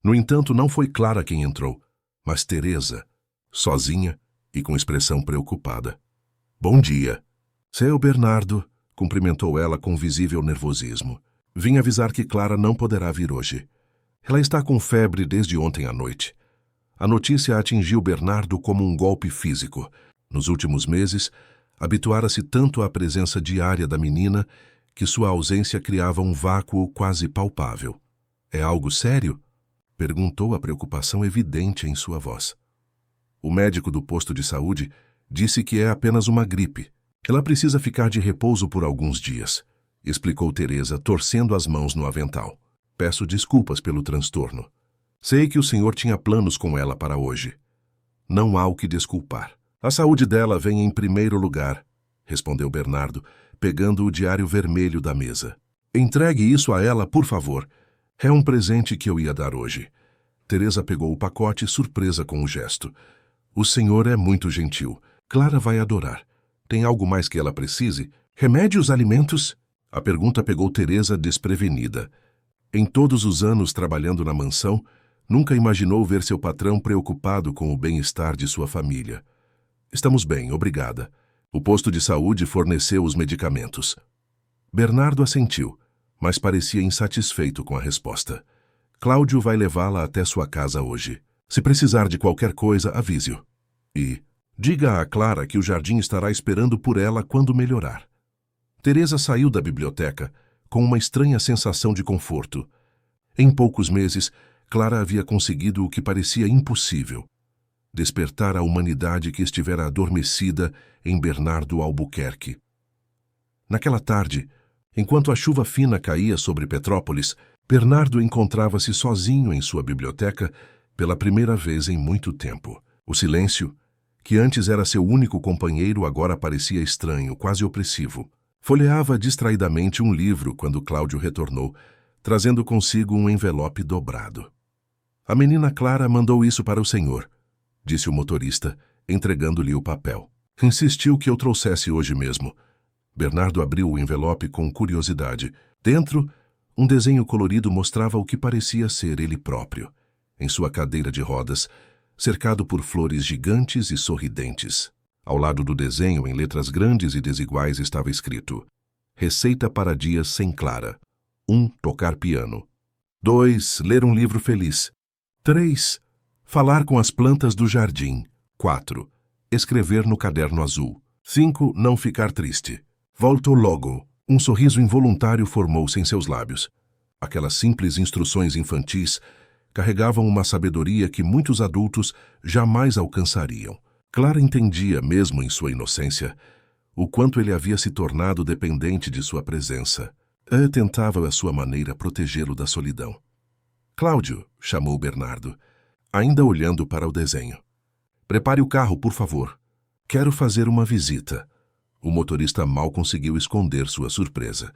no entanto, não foi Clara quem entrou, mas Teresa, sozinha e com expressão preocupada. Bom dia. Seu Bernardo, cumprimentou ela com visível nervosismo. Vim avisar que Clara não poderá vir hoje. Ela está com febre desde ontem à noite. A notícia atingiu Bernardo como um golpe físico. Nos últimos meses, habituara-se tanto à presença diária da menina que sua ausência criava um vácuo quase palpável. É algo sério? Perguntou, a preocupação evidente em sua voz. O médico do posto de saúde disse que é apenas uma gripe. Ela precisa ficar de repouso por alguns dias, explicou Teresa, torcendo as mãos no avental. Peço desculpas pelo transtorno. Sei que o senhor tinha planos com ela para hoje. Não há o que desculpar. A saúde dela vem em primeiro lugar, respondeu Bernardo, pegando o diário vermelho da mesa. Entregue isso a ela, por favor. É um presente que eu ia dar hoje. Teresa pegou o pacote, surpresa com o gesto. O senhor é muito gentil. Clara vai adorar. Tem algo mais que ela precise? Remédios, alimentos? A pergunta pegou Teresa desprevenida. Em todos os anos trabalhando na mansão, nunca imaginou ver seu patrão preocupado com o bem-estar de sua família. Estamos bem, obrigada. O posto de saúde forneceu os medicamentos. Bernardo assentiu, mas parecia insatisfeito com a resposta. Cláudio vai levá-la até sua casa hoje. Se precisar de qualquer coisa, avise-o. E diga a Clara que o jardim estará esperando por ela quando melhorar. Teresa saiu da biblioteca com uma estranha sensação de conforto. Em poucos meses, Clara havia conseguido o que parecia impossível: despertar a humanidade que estivera adormecida em Bernardo Albuquerque. Naquela tarde, enquanto a chuva fina caía sobre Petrópolis, Bernardo encontrava-se sozinho em sua biblioteca pela primeira vez em muito tempo. O silêncio, que antes era seu único companheiro, agora parecia estranho, quase opressivo. Folheava distraidamente um livro quando Cláudio retornou, trazendo consigo um envelope dobrado. A menina Clara mandou isso para o senhor, disse o motorista, entregando-lhe o papel. Insistiu que eu trouxesse hoje mesmo. Bernardo abriu o envelope com curiosidade. Dentro, um desenho colorido mostrava o que parecia ser ele próprio, em sua cadeira de rodas, cercado por flores gigantes e sorridentes. Ao lado do desenho, em letras grandes e desiguais, estava escrito: Receita para dias sem Clara. 1. Tocar piano. 2. Ler um livro feliz. 3. Falar com as plantas do jardim. 4. Escrever no caderno azul. 5. Não ficar triste. Volto logo. Um sorriso involuntário formou-se em seus lábios. Aquelas simples instruções infantis carregavam uma sabedoria que muitos adultos jamais alcançariam. Clara entendia, mesmo em sua inocência, o quanto ele havia se tornado dependente de sua presença. Tentava, à sua maneira, protegê-lo da solidão. Cláudio, chamou Bernardo, ainda olhando para o desenho. Prepare o carro, por favor. Quero fazer uma visita. O motorista mal conseguiu esconder sua surpresa.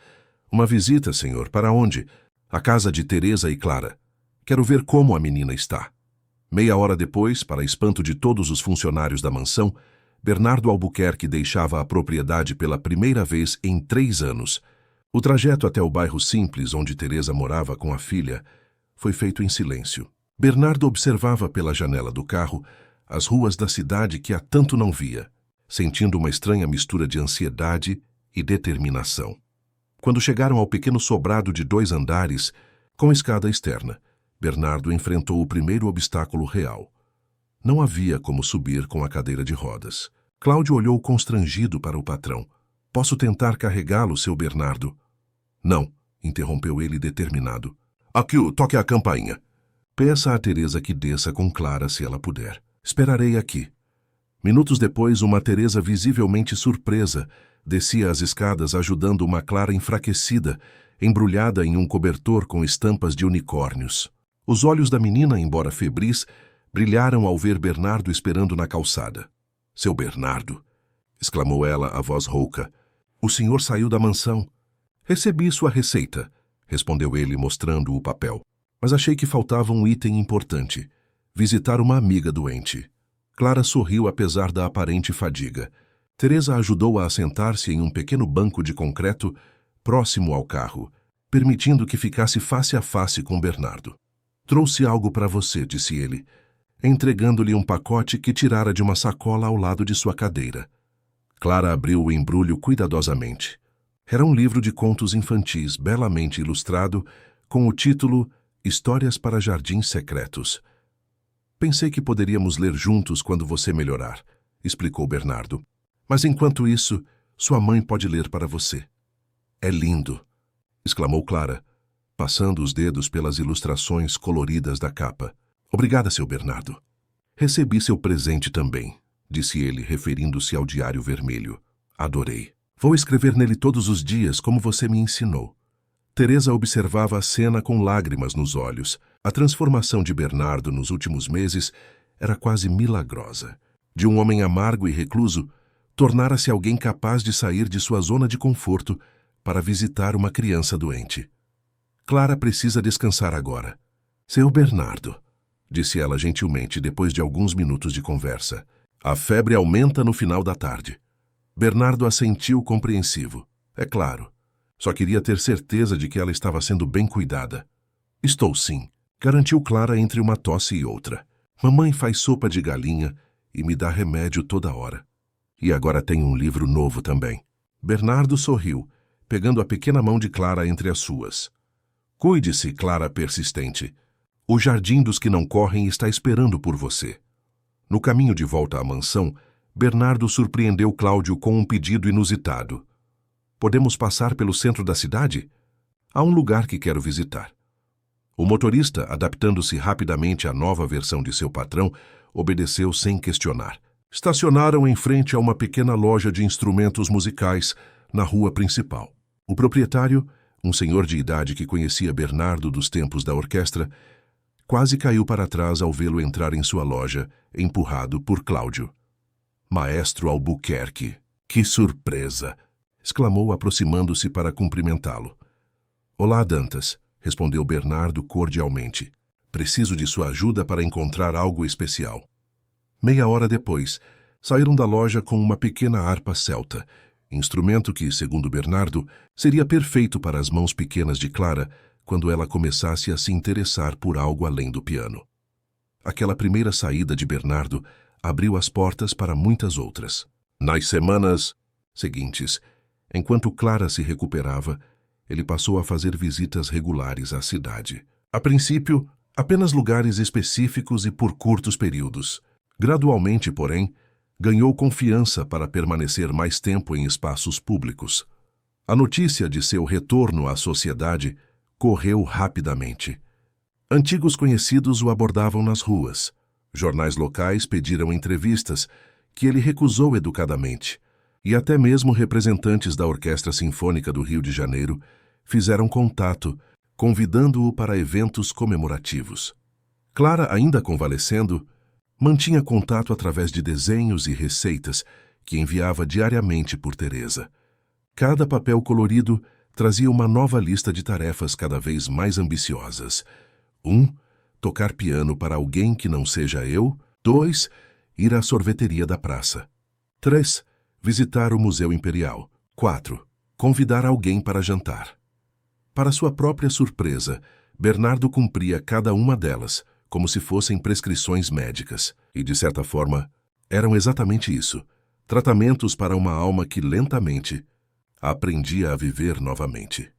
Uma visita, senhor. Para onde? A casa de Teresa e Clara. Quero ver como a menina está. Meia hora depois, para espanto de todos os funcionários da mansão, Bernardo Albuquerque deixava a propriedade pela primeira vez em 3 anos. O trajeto até o bairro simples onde Teresa morava com a filha foi feito em silêncio. Bernardo observava pela janela do carro as ruas da cidade que há tanto não via, sentindo uma estranha mistura de ansiedade e determinação. Quando chegaram ao pequeno sobrado de 2 andares, com escada externa, Bernardo enfrentou o primeiro obstáculo real. Não havia como subir com a cadeira de rodas. Cláudio olhou constrangido para o patrão. Posso tentar carregá-lo, seu Bernardo? Não, interrompeu ele determinado. Aqui, toque a campainha. Peça a Teresa que desça com Clara se ela puder. Esperarei aqui. Minutos depois, uma Teresa visivelmente surpresa descia as escadas ajudando uma Clara enfraquecida, embrulhada em um cobertor com estampas de unicórnios. Os olhos da menina, embora febris, brilharam ao ver Bernardo esperando na calçada. Seu Bernardo, exclamou ela a voz rouca, o senhor saiu da mansão. Recebi sua receita, respondeu ele mostrando o papel. Mas achei que faltava um item importante, visitar uma amiga doente. Clara sorriu apesar da aparente fadiga. Teresa ajudou-a a sentar-se em um pequeno banco de concreto próximo ao carro, permitindo que ficasse face a face com Bernardo. Trouxe algo para você, disse ele, entregando-lhe um pacote que tirara de uma sacola ao lado de sua cadeira. Clara abriu o embrulho cuidadosamente. Era um livro de contos infantis, belamente ilustrado, com o título Histórias para Jardins Secretos. Pensei que poderíamos ler juntos quando você melhorar, explicou Bernardo. Mas enquanto isso, sua mãe pode ler para você. É lindo, exclamou Clara, passando os dedos pelas ilustrações coloridas da capa. Obrigada, seu Bernardo. Recebi seu presente também, disse ele, referindo-se ao diário vermelho. Adorei. Vou escrever nele todos os dias, como você me ensinou. Teresa observava a cena com lágrimas nos olhos. A transformação de Bernardo nos últimos meses era quase milagrosa. De um homem amargo e recluso, tornara-se alguém capaz de sair de sua zona de conforto para visitar uma criança doente. Clara precisa descansar agora. Seu Bernardo, disse ela gentilmente depois de alguns minutos de conversa. A febre aumenta no final da tarde. Bernardo assentiu compreensivo. É claro. Só queria ter certeza de que ela estava sendo bem cuidada. Estou sim, garantiu Clara entre uma tosse e outra. Mamãe faz sopa de galinha e me dá remédio toda hora. E agora tem um livro novo também. Bernardo sorriu, pegando a pequena mão de Clara entre as suas. Cuide-se, Clara persistente. O jardim dos que não correm está esperando por você. No caminho de volta à mansão, Bernardo surpreendeu Cláudio com um pedido inusitado. Podemos passar pelo centro da cidade? Há um lugar que quero visitar. O motorista, adaptando-se rapidamente à nova versão de seu patrão, obedeceu sem questionar. Estacionaram em frente a uma pequena loja de instrumentos musicais na rua principal. O proprietário, um senhor de idade que conhecia Bernardo dos tempos da orquestra, quase caiu para trás ao vê-lo entrar em sua loja, empurrado por Cláudio. Maestro Albuquerque, que surpresa! Exclamou aproximando-se para cumprimentá-lo. Olá, Dantas, respondeu Bernardo cordialmente. Preciso de sua ajuda para encontrar algo especial. Meia hora depois, saíram da loja com uma pequena harpa celta, instrumento que, segundo Bernardo, seria perfeito para as mãos pequenas de Clara quando ela começasse a se interessar por algo além do piano. Aquela primeira saída de Bernardo abriu as portas para muitas outras. Nas semanas seguintes, enquanto Clara se recuperava, ele passou a fazer visitas regulares à cidade. A princípio, apenas lugares específicos e por curtos períodos. Gradualmente, porém, ganhou confiança para permanecer mais tempo em espaços públicos. A notícia de seu retorno à sociedade correu rapidamente. Antigos conhecidos o abordavam nas ruas. Jornais locais pediram entrevistas, que ele recusou educadamente, e até mesmo representantes da Orquestra Sinfônica do Rio de Janeiro fizeram contato, convidando-o para eventos comemorativos. Clara, ainda convalescendo, mantinha contato através de desenhos e receitas que enviava diariamente por Teresa. Cada papel colorido trazia uma nova lista de tarefas cada vez mais ambiciosas. 1. Tocar piano para alguém que não seja eu. 2. Ir à sorveteria da praça. 3. Visitar o Museu Imperial. 4. Convidar alguém para jantar. Para sua própria surpresa, Bernardo cumpria cada uma delas, como se fossem prescrições médicas. E, de certa forma, eram exatamente isso. Tratamentos para uma alma que lentamente aprendia a viver novamente.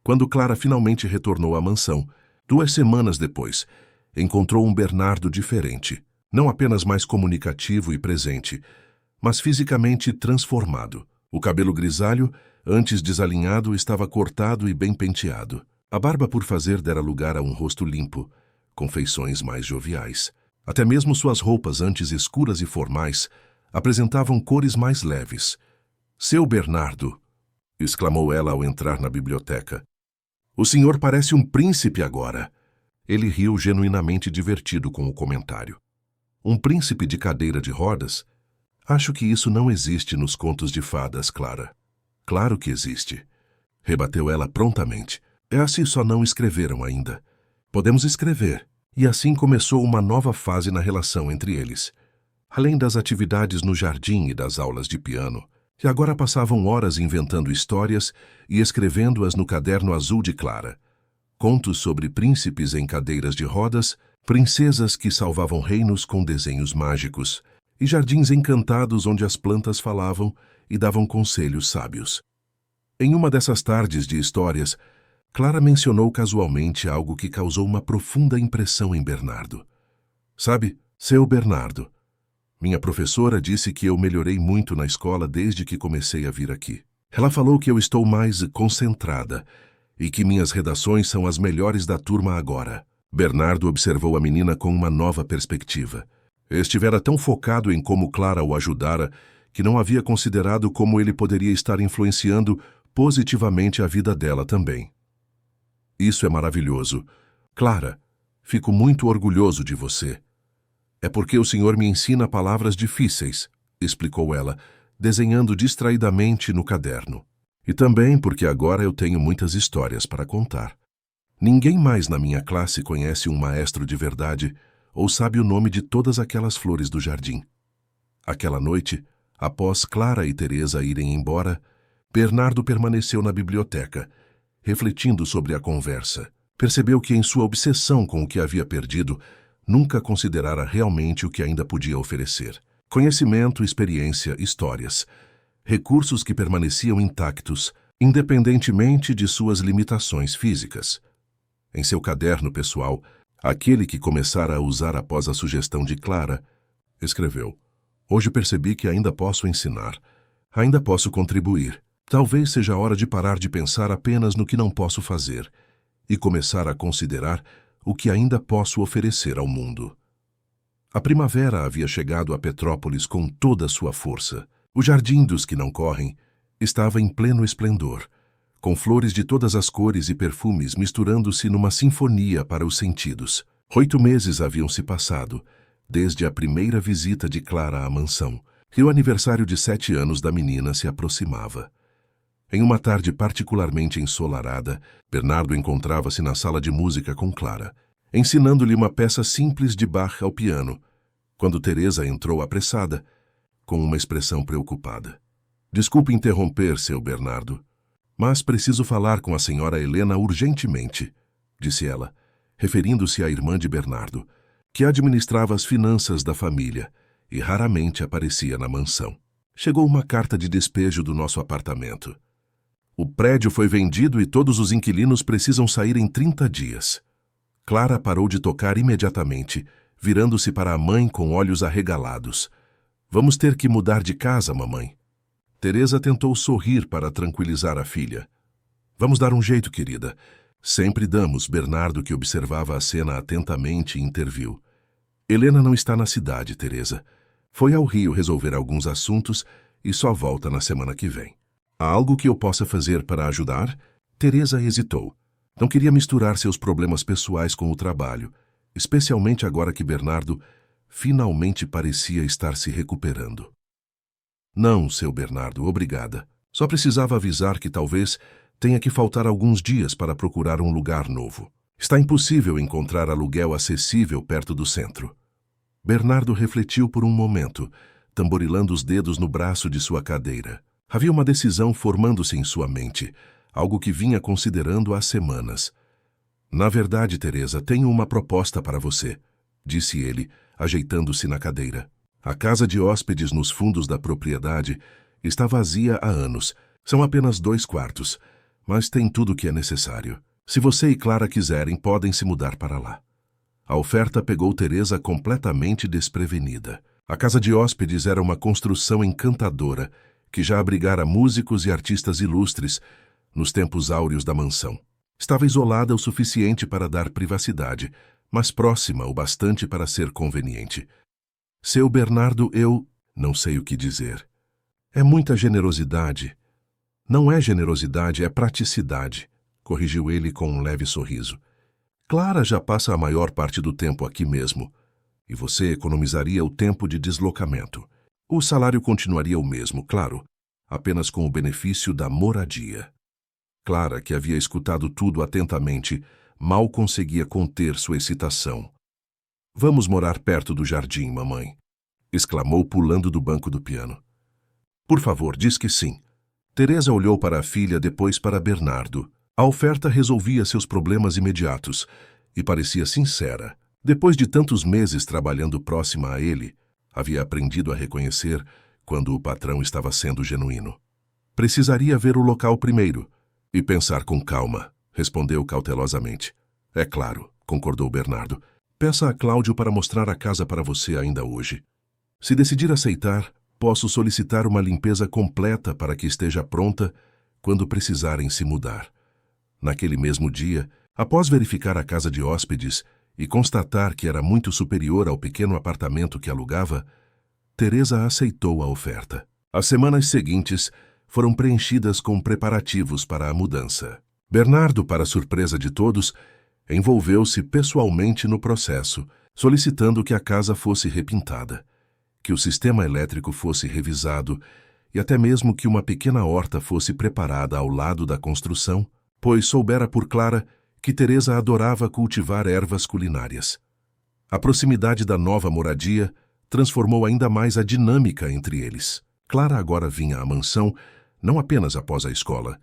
Quando Clara finalmente retornou à mansão, 2 semanas depois, encontrou um Bernardo diferente, não apenas mais comunicativo e presente, mas fisicamente transformado. O cabelo grisalho, antes desalinhado, estava cortado e bem penteado. A barba por fazer dera lugar a um rosto limpo, com feições mais joviais. Até mesmo suas roupas, antes escuras e formais, apresentavam cores mais leves. "Seu Bernardo", exclamou ela ao entrar na biblioteca. "O senhor parece um príncipe agora." Ele riu genuinamente divertido com o comentário. "Um príncipe de cadeira de rodas? Acho que isso não existe nos contos de fadas, Clara." "Claro que existe", rebateu ela prontamente. "É assim, só não escreveram ainda. Podemos escrever." E assim começou uma nova fase na relação entre eles. Além das atividades no jardim e das aulas de piano, que agora passavam horas inventando histórias e escrevendo-as no caderno azul de Clara. Contos sobre príncipes em cadeiras de rodas, princesas que salvavam reinos com desenhos mágicos, e jardins encantados onde as plantas falavam e davam conselhos sábios. Em uma dessas tardes de histórias, Clara mencionou casualmente algo que causou uma profunda impressão em Bernardo. "Sabe, seu Bernardo, minha professora disse que eu melhorei muito na escola desde que comecei a vir aqui. Ela falou que eu estou mais concentrada e que minhas redações são as melhores da turma agora." Bernardo observou a menina com uma nova perspectiva. Estivera tão focado em como Clara o ajudara que não havia considerado como ele poderia estar influenciando positivamente a vida dela também. "Isso é maravilhoso. Clara, fico muito orgulhoso de você." "É porque o senhor me ensina palavras difíceis", explicou ela, desenhando distraidamente no caderno. "E também porque agora eu tenho muitas histórias para contar. Ninguém mais na minha classe conhece um maestro de verdade ou sabe o nome de todas aquelas flores do jardim." Aquela noite, após Clara e Teresa irem embora, Bernardo permaneceu na biblioteca, refletindo sobre a conversa. Percebeu que, em sua obsessão com o que havia perdido, nunca considerara realmente o que ainda podia oferecer. Conhecimento, experiência, histórias. Recursos que permaneciam intactos, independentemente de suas limitações físicas. Em seu caderno pessoal, aquele que começara a usar após a sugestão de Clara, escreveu: "Hoje percebi que ainda posso ensinar. Ainda posso contribuir. Talvez seja a hora de parar de pensar apenas no que não posso fazer e começar a considerar o que ainda posso oferecer ao mundo." A primavera havia chegado a Petrópolis com toda a sua força. O jardim dos que não correm estava em pleno esplendor, com flores de todas as cores e perfumes misturando-se numa sinfonia para os sentidos. 8 meses haviam se passado, desde a primeira visita de Clara à mansão, e o aniversário de 7 anos da menina se aproximava. Em uma tarde particularmente ensolarada, Bernardo encontrava-se na sala de música com Clara, ensinando-lhe uma peça simples de Bach ao piano, quando Teresa entrou apressada, com uma expressão preocupada. "Desculpe interromper, seu Bernardo, mas preciso falar com a senhora Helena urgentemente", disse ela, referindo-se à irmã de Bernardo, que administrava as finanças da família e raramente aparecia na mansão. "Chegou uma carta de despejo do nosso apartamento. O prédio foi vendido e todos os inquilinos precisam sair em 30 dias. Clara parou de tocar imediatamente, virando-se para a mãe com olhos arregalados. "Vamos ter que mudar de casa, mamãe." Teresa tentou sorrir para tranquilizar a filha. "Vamos dar um jeito, querida." "Sempre damos." Bernardo, que observava a cena atentamente, interviu. "Helena não está na cidade, Teresa. Foi ao Rio resolver alguns assuntos e só volta na semana que vem." "Há algo que eu possa fazer para ajudar?" Teresa hesitou. Não queria misturar seus problemas pessoais com o trabalho, especialmente agora que Bernardo finalmente parecia estar se recuperando. "Não, seu Bernardo, obrigada. Só precisava avisar que talvez tenha que faltar alguns dias para procurar um lugar novo. Está impossível encontrar aluguel acessível perto do centro. Bernardo refletiu por um momento, tamborilando os dedos no braço de sua cadeira. Havia uma decisão formando-se em sua mente, algo que vinha considerando há semanas. Na verdade, Teresa, tenho uma proposta para você, disse ele, ajeitando-se na cadeira. A casa de hóspedes nos fundos da propriedade está vazia há anos. São apenas 2 quartos, mas tem tudo o que é necessário. Se você e Clara quiserem, podem se mudar para lá. A oferta pegou Teresa completamente desprevenida. A casa de hóspedes era uma construção encantadora que já abrigara músicos e artistas ilustres nos tempos áureos da mansão. Estava isolada o suficiente para dar privacidade, mas próxima o bastante para ser conveniente. Seu Bernardo, eu não sei o que dizer. É muita generosidade. Não é generosidade, é praticidade, corrigiu ele com um leve sorriso. Clara já passa a maior parte do tempo aqui mesmo, e você economizaria o tempo de deslocamento. O salário continuaria o mesmo, claro, apenas com o benefício da moradia. Clara, que havia escutado tudo atentamente, mal conseguia conter sua excitação. Vamos morar perto do jardim, mamãe, exclamou pulando do banco do piano. Por favor, diz que sim. Teresa olhou para a filha, depois para Bernardo. A oferta resolvia seus problemas imediatos e parecia sincera. Depois de tantos meses trabalhando próxima a ele, havia aprendido a reconhecer quando o patrão estava sendo genuíno. Precisaria ver o local primeiro e pensar com calma, respondeu cautelosamente. É claro, concordou Bernardo. Peça a Cláudio para mostrar a casa para você ainda hoje. Se decidir aceitar, posso solicitar uma limpeza completa para que esteja pronta quando precisarem se mudar. Naquele mesmo dia, após verificar a casa de hóspedes e constatar que era muito superior ao pequeno apartamento que alugava, Teresa aceitou a oferta. As semanas seguintes foram preenchidas com preparativos para a mudança. Bernardo, para surpresa de todos, envolveu-se pessoalmente no processo, solicitando que a casa fosse repintada, que o sistema elétrico fosse revisado e até mesmo que uma pequena horta fosse preparada ao lado da construção, pois soubera por Clara que Teresa adorava cultivar ervas culinárias. A proximidade da nova moradia transformou ainda mais a dinâmica entre eles. Clara agora vinha à mansão não apenas após a escola,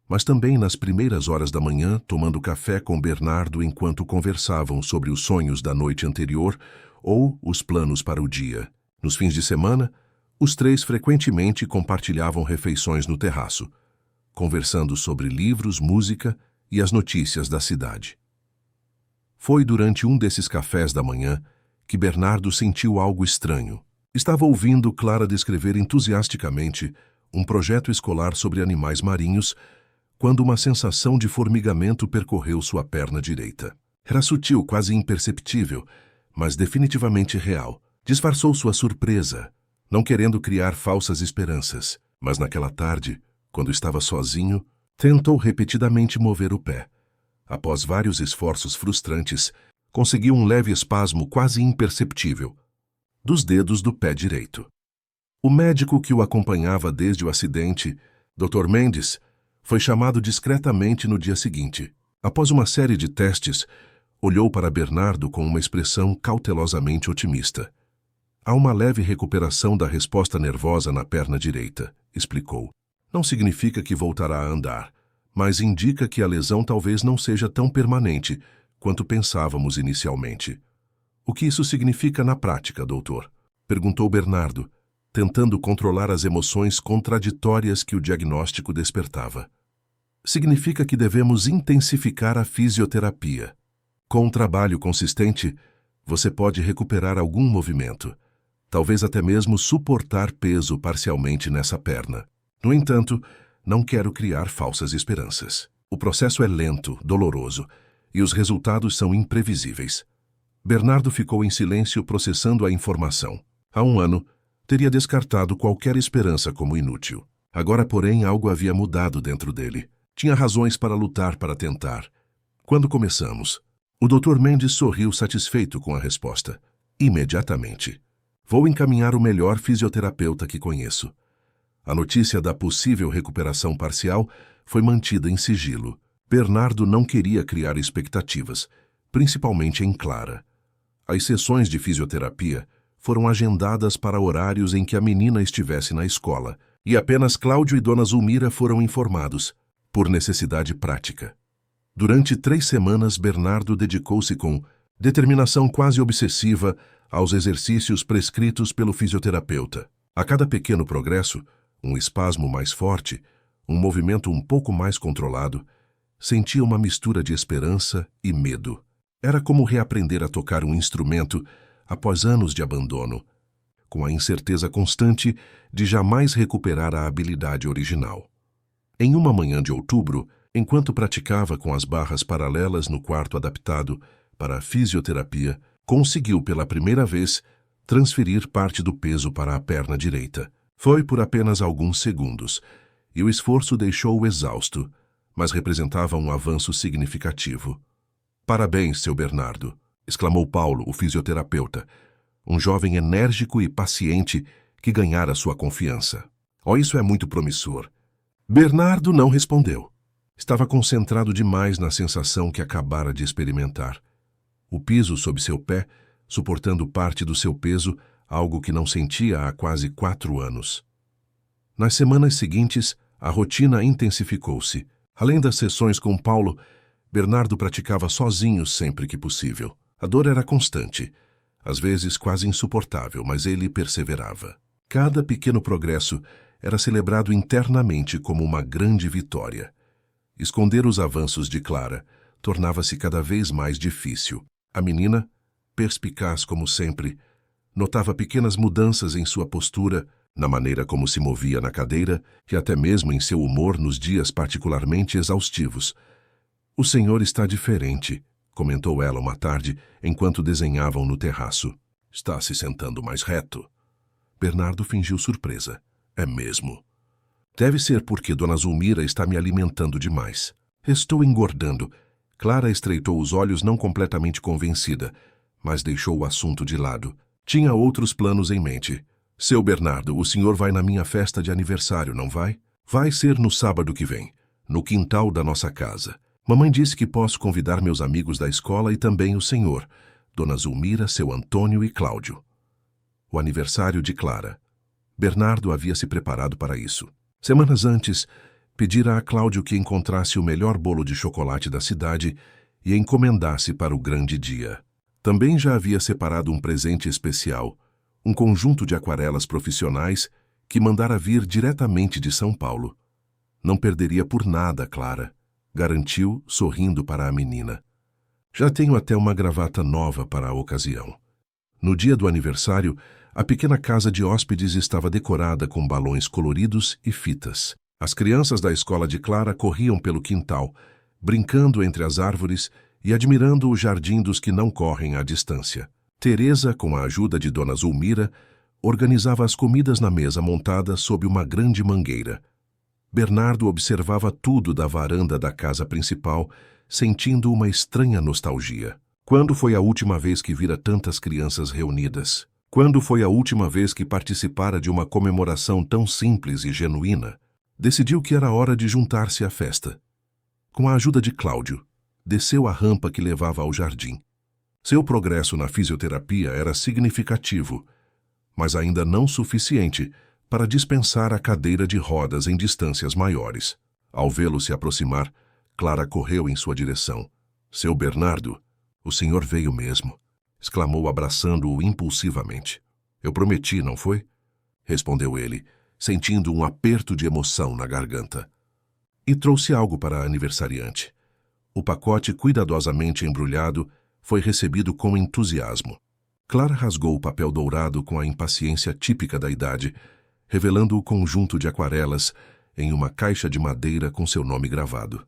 mas também nas primeiras horas da manhã, tomando café com Bernardo enquanto conversavam sobre os sonhos da noite anterior ou os planos para o dia. Nos fins de semana, os 3 frequentemente compartilhavam refeições no terraço, conversando sobre livros, música e as notícias da cidade. Foi durante um desses cafés da manhã que Bernardo sentiu algo estranho. Estava ouvindo Clara descrever entusiasticamente um projeto escolar sobre animais marinhos quando uma sensação de formigamento percorreu sua perna direita. Era sutil, quase imperceptível, mas definitivamente real. Disfarçou sua surpresa, não querendo criar falsas esperanças, mas naquela tarde, quando estava sozinho, tentou repetidamente mover o pé. Após vários esforços frustrantes, conseguiu um leve espasmo quase imperceptível dos dedos do pé direito. O médico que o acompanhava desde o acidente, Dr. Mendes, foi chamado discretamente no dia seguinte. Após uma série de testes, olhou para Bernardo com uma expressão cautelosamente otimista. Há uma leve recuperação da resposta nervosa na perna direita, explicou. Não significa que voltará a andar, mas indica que a lesão talvez não seja tão permanente quanto pensávamos inicialmente. O que isso significa na prática, doutor? Perguntou Bernardo, tentando controlar as emoções contraditórias que o diagnóstico despertava. Significa que devemos intensificar a fisioterapia. Com um trabalho consistente, você pode recuperar algum movimento, talvez até mesmo suportar peso parcialmente nessa perna. No entanto, não quero criar falsas esperanças. O processo é lento, doloroso, e os resultados são imprevisíveis. Bernardo ficou em silêncio processando a informação. Há um ano, teria descartado qualquer esperança como inútil. Agora, porém, algo havia mudado dentro dele. Tinha razões para lutar, para tentar. Quando começamos, o Dr. Mendes sorriu satisfeito com a resposta. Imediatamente. Vou encaminhar o melhor fisioterapeuta que conheço. A notícia da possível recuperação parcial foi mantida em sigilo. Bernardo não queria criar expectativas, principalmente em Clara. As sessões de fisioterapia foram agendadas para horários em que a menina estivesse na escola, e apenas Cláudio e Dona Zulmira foram informados, por necessidade prática. Durante 3 semanas, Bernardo dedicou-se com determinação quase obsessiva aos exercícios prescritos pelo fisioterapeuta. A cada pequeno progresso, um espasmo mais forte, um movimento um pouco mais controlado, sentia uma mistura de esperança e medo. Era como reaprender a tocar um instrumento após anos de abandono, com a incerteza constante de jamais recuperar a habilidade original. Em uma manhã de outubro, enquanto praticava com as barras paralelas no quarto adaptado para a fisioterapia, conseguiu pela primeira vez transferir parte do peso para a perna direita. Foi por apenas alguns segundos, e o esforço deixou-o exausto, mas representava um avanço significativo. "Parabéns, seu Bernardo", exclamou Paulo, o fisioterapeuta, um jovem enérgico e paciente que ganhara sua confiança. "Oh, isso é muito promissor." Bernardo não respondeu. Estava concentrado demais na sensação que acabara de experimentar. O piso sob seu pé, suportando parte do seu peso, algo que não sentia há quase 4 anos. Nas semanas seguintes, a rotina intensificou-se. Além das sessões com Paulo, Bernardo praticava sozinho sempre que possível. A dor era constante, às vezes quase insuportável, mas ele perseverava. Cada pequeno progresso era celebrado internamente como uma grande vitória. Esconder os avanços de Clara tornava-se cada vez mais difícil. A menina, perspicaz como sempre, notava pequenas mudanças em sua postura, na maneira como se movia na cadeira e até mesmo em seu humor nos dias particularmente exaustivos. "O senhor está diferente", comentou ela uma tarde, enquanto desenhavam no terraço. "Está se sentando mais reto." Bernardo fingiu surpresa. "É mesmo. Deve ser porque Dona Zulmira está me alimentando demais. Estou engordando." Clara estreitou os olhos, não completamente convencida, mas deixou o assunto de lado. Tinha outros planos em mente. "Seu Bernardo, o senhor vai na minha festa de aniversário, não vai?" "Vai ser no sábado que vem, no quintal da nossa casa. Mamãe disse que posso convidar meus amigos da escola e também o senhor, Dona Zulmira, seu Antônio e Cláudio." O aniversário de Clara. Bernardo havia se preparado para isso. Semanas antes, pedira a Cláudio que encontrasse o melhor bolo de chocolate da cidade e encomendasse para o grande dia. Também já havia separado um presente especial, um conjunto de aquarelas profissionais que mandara vir diretamente de São Paulo. Não perderia por nada, Clara, garantiu, sorrindo para a menina. "Já tenho até uma gravata nova para a ocasião." No dia do aniversário, a pequena casa de hóspedes estava decorada com balões coloridos e fitas. As crianças da escola de Clara corriam pelo quintal, brincando entre as árvores e admirando o jardim dos que não correm à distância. Teresa, com a ajuda de Dona Zulmira, organizava as comidas na mesa montada sob uma grande mangueira. Bernardo observava tudo da varanda da casa principal, sentindo uma estranha nostalgia. Quando foi a última vez que vira tantas crianças reunidas? Quando foi a última vez que participara de uma comemoração tão simples e genuína? Decidiu que era hora de juntar-se à festa. Com a ajuda de Cláudio, desceu a rampa que levava ao jardim. Seu progresso na fisioterapia era significativo, mas ainda não suficiente para dispensar a cadeira de rodas em distâncias maiores. Ao vê-lo se aproximar, Clara correu em sua direção. "Seu Bernardo, o senhor veio mesmo", exclamou abraçando-o impulsivamente. "Eu prometi, não foi?" respondeu ele, sentindo um aperto de emoção na garganta. E trouxe algo para a aniversariante. O pacote, cuidadosamente embrulhado, foi recebido com entusiasmo. Clara rasgou o papel dourado com a impaciência típica da idade, revelando o conjunto de aquarelas em uma caixa de madeira com seu nome gravado.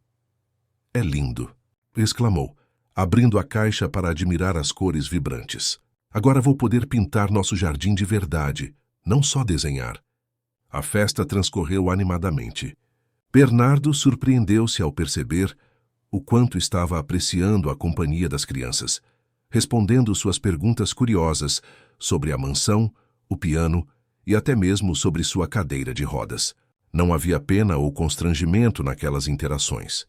"É lindo", exclamou, abrindo a caixa para admirar as cores vibrantes. "Agora vou poder pintar nosso jardim de verdade, não só desenhar." A festa transcorreu animadamente. Bernardo surpreendeu-se ao perceber o quanto estava apreciando a companhia das crianças, respondendo suas perguntas curiosas sobre a mansão, o piano e até mesmo sobre sua cadeira de rodas. Não havia pena ou constrangimento naquelas interações.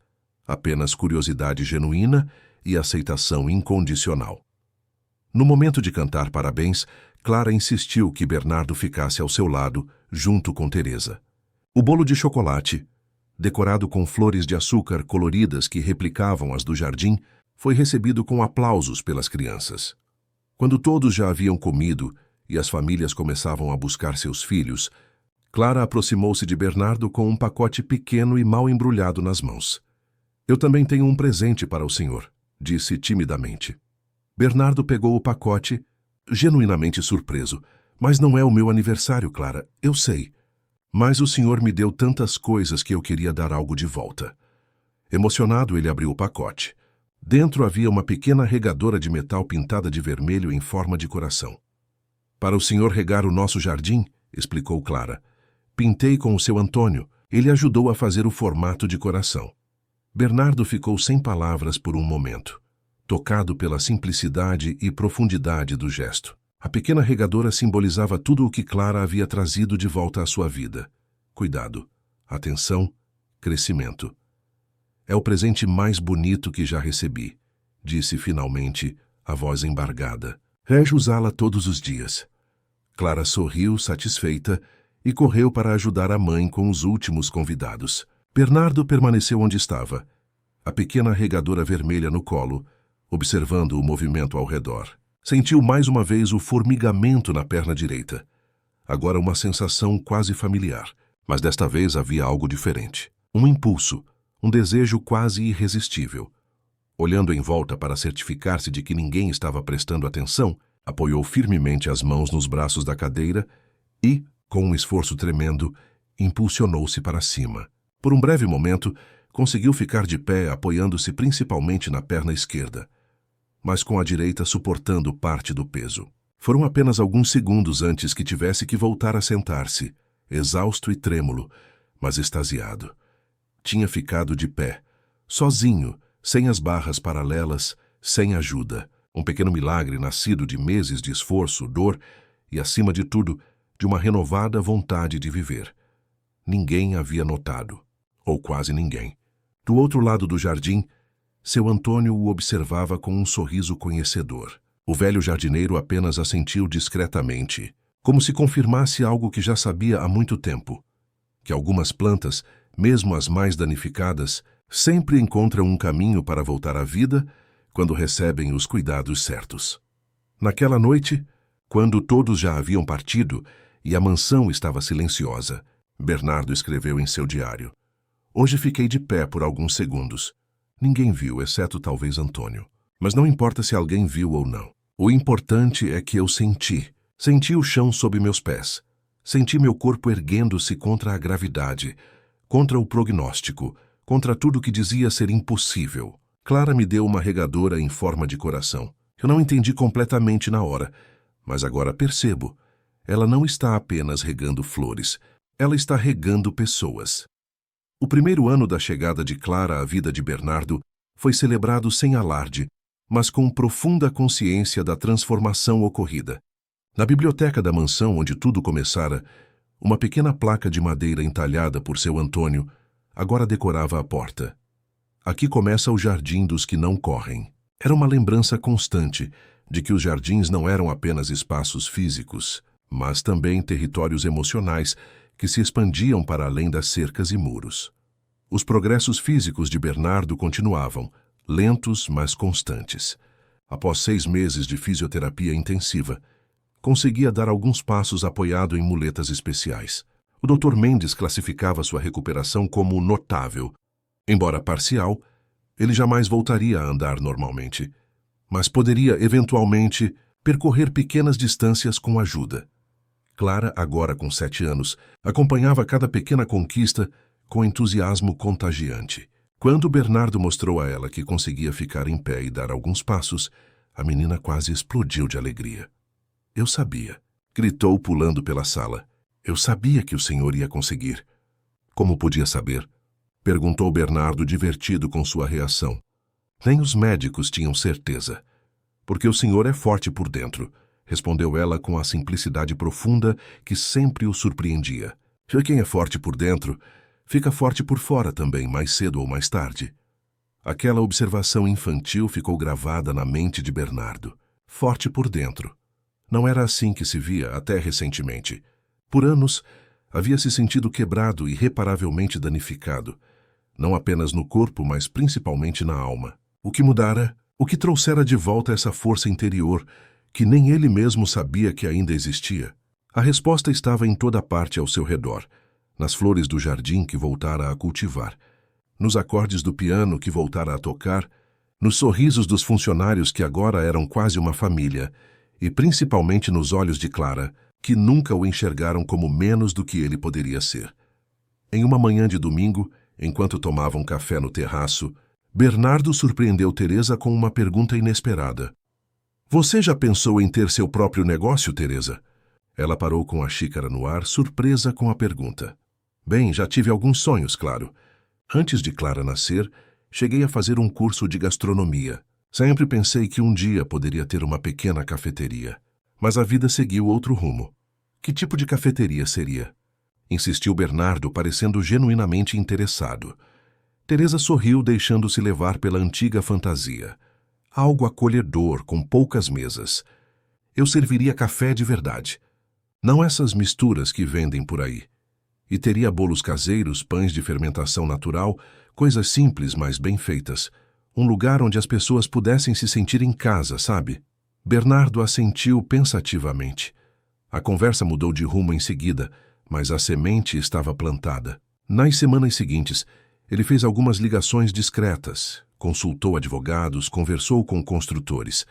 Apenas curiosidade genuína e aceitação incondicional. No momento de cantar parabéns, Clara insistiu que Bernardo ficasse ao seu lado, junto com Teresa. O bolo de chocolate, decorado com flores de açúcar coloridas que replicavam as do jardim, foi recebido com aplausos pelas crianças. Quando todos já haviam comido e as famílias começavam a buscar seus filhos, Clara aproximou-se de Bernardo com um pacote pequeno e mal embrulhado nas mãos. "Eu também tenho um presente para o senhor", disse timidamente. Bernardo pegou o pacote, genuinamente surpreso. "Mas não é o meu aniversário, Clara, eu sei. Mas o senhor me deu tantas coisas que eu queria dar algo de volta." Emocionado, ele abriu o pacote. Dentro havia uma pequena regadora de metal pintada de vermelho em forma de coração. "Para o senhor regar o nosso jardim", explicou Clara. "Pintei com o seu Antônio. Ele ajudou a fazer o formato de coração." Bernardo ficou sem palavras por um momento, tocado pela simplicidade e profundidade do gesto. A pequena regadora simbolizava tudo o que Clara havia trazido de volta à sua vida: cuidado, atenção, crescimento. "É o presente mais bonito que já recebi", disse finalmente, a voz embargada. "Rege usá-la todos os dias." Clara sorriu, satisfeita, e correu para ajudar a mãe com os últimos convidados. Bernardo permaneceu onde estava, a pequena regadora vermelha no colo, observando o movimento ao redor. Sentiu mais uma vez o formigamento na perna direita. Agora uma sensação quase familiar, mas desta vez havia algo diferente. Um impulso, um desejo quase irresistível. Olhando em volta para certificar-se de que ninguém estava prestando atenção, apoiou firmemente as mãos nos braços da cadeira e, com um esforço tremendo, impulsionou-se para cima. Por um breve momento, conseguiu ficar de pé, apoiando-se principalmente na perna esquerda, mas com a direita suportando parte do peso. Foram apenas alguns segundos antes que tivesse que voltar a sentar-se, exausto e trêmulo, mas extasiado. Tinha ficado de pé, sozinho, sem as barras paralelas, sem ajuda. Um pequeno milagre nascido de meses de esforço, dor e, acima de tudo, de uma renovada vontade de viver. Ninguém havia notado, ou quase ninguém. Do outro lado do jardim, seu Antônio o observava com um sorriso conhecedor. O velho jardineiro apenas assentiu discretamente, como se confirmasse algo que já sabia há muito tempo: que algumas plantas, mesmo as mais danificadas, sempre encontram um caminho para voltar à vida quando recebem os cuidados certos. Naquela noite, quando todos já haviam partido e a mansão estava silenciosa, Bernardo escreveu em seu diário: "Hoje fiquei de pé por alguns segundos. Ninguém viu, exceto talvez Antônio. Mas não importa se alguém viu ou não. O importante é que eu senti. Senti o chão sob meus pés. Senti meu corpo erguendo-se contra a gravidade, contra o prognóstico, contra tudo que dizia ser impossível. Clara me deu uma regadora em forma de coração. Eu não entendi completamente na hora, mas agora percebo. Ela não está apenas regando flores, ela está regando pessoas." O primeiro ano da chegada de Clara à vida de Bernardo foi celebrado sem alarde, mas com profunda consciência da transformação ocorrida. Na biblioteca da mansão onde tudo começara, uma pequena placa de madeira entalhada por seu Antônio agora decorava a porta. "Aqui começa o jardim dos que não correm." Era uma lembrança constante de que os jardins não eram apenas espaços físicos, mas também territórios emocionais que se expandiam para além das cercas e muros. Os progressos físicos de Bernardo continuavam, lentos, mas constantes. Após 6 meses de fisioterapia intensiva, conseguia dar alguns passos apoiado em muletas especiais. O Dr. Mendes classificava sua recuperação como notável. Embora parcial, ele jamais voltaria a andar normalmente, mas poderia, eventualmente, percorrer pequenas distâncias com ajuda. Clara, agora com 7 anos, acompanhava cada pequena conquista com entusiasmo contagiante. Quando Bernardo mostrou a ela que conseguia ficar em pé e dar alguns passos, a menina quase explodiu de alegria. "Eu sabia", gritou pulando pela sala. "Eu sabia que o senhor ia conseguir." "Como podia saber?" perguntou Bernardo, divertido com sua reação. "Nem os médicos tinham certeza." "Porque o senhor é forte por dentro", respondeu ela com a simplicidade profunda que sempre o surpreendia. Quem é forte por dentro, fica forte por fora também, mais cedo ou mais tarde. Aquela observação infantil ficou gravada na mente de Bernardo. Forte por dentro. Não era assim que se via até recentemente. Por anos, havia se sentido quebrado e irreparavelmente danificado, não apenas no corpo, mas principalmente na alma. O que mudara? O que trouxera de volta essa força interior, que nem ele mesmo sabia que ainda existia? A resposta estava em toda parte ao seu redor, nas flores do jardim que voltara a cultivar, nos acordes do piano que voltara a tocar, nos sorrisos dos funcionários que agora eram quase uma família, e principalmente nos olhos de Clara, que nunca o enxergaram como menos do que ele poderia ser. Em uma manhã de domingo, enquanto tomavam café no terraço, Bernardo surpreendeu Teresa com uma pergunta inesperada. Você já pensou em ter seu próprio negócio, Teresa? Ela parou com a xícara no ar, surpresa com a pergunta. Bem, já tive alguns sonhos, claro. Antes de Clara nascer, cheguei a fazer um curso de gastronomia. Sempre pensei que um dia poderia ter uma pequena cafeteria. Mas a vida seguiu outro rumo. Que tipo de cafeteria seria? Insistiu Bernardo, parecendo genuinamente interessado. Teresa sorriu, deixando-se levar pela antiga fantasia. Algo acolhedor, com poucas mesas. Eu serviria café de verdade. Não essas misturas que vendem por aí. E teria bolos caseiros, pães de fermentação natural, coisas simples, mas bem feitas. Um lugar onde as pessoas pudessem se sentir em casa, sabe? Bernardo assentiu pensativamente. A conversa mudou de rumo em seguida, mas a semente estava plantada. Nas semanas seguintes, ele fez algumas ligações discretas, consultou advogados, conversou com construtores.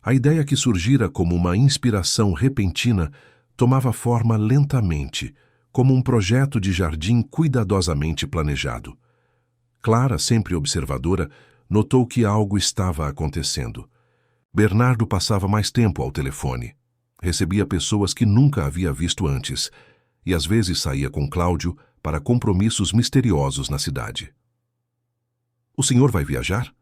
A ideia que surgira como uma inspiração repentina tomava forma lentamente, como um projeto de jardim cuidadosamente planejado. Clara, sempre observadora, notou que algo estava acontecendo. Bernardo passava mais tempo ao telefone. Recebia pessoas que nunca havia visto antes, e às vezes saía com Cláudio para compromissos misteriosos na cidade. O senhor vai viajar?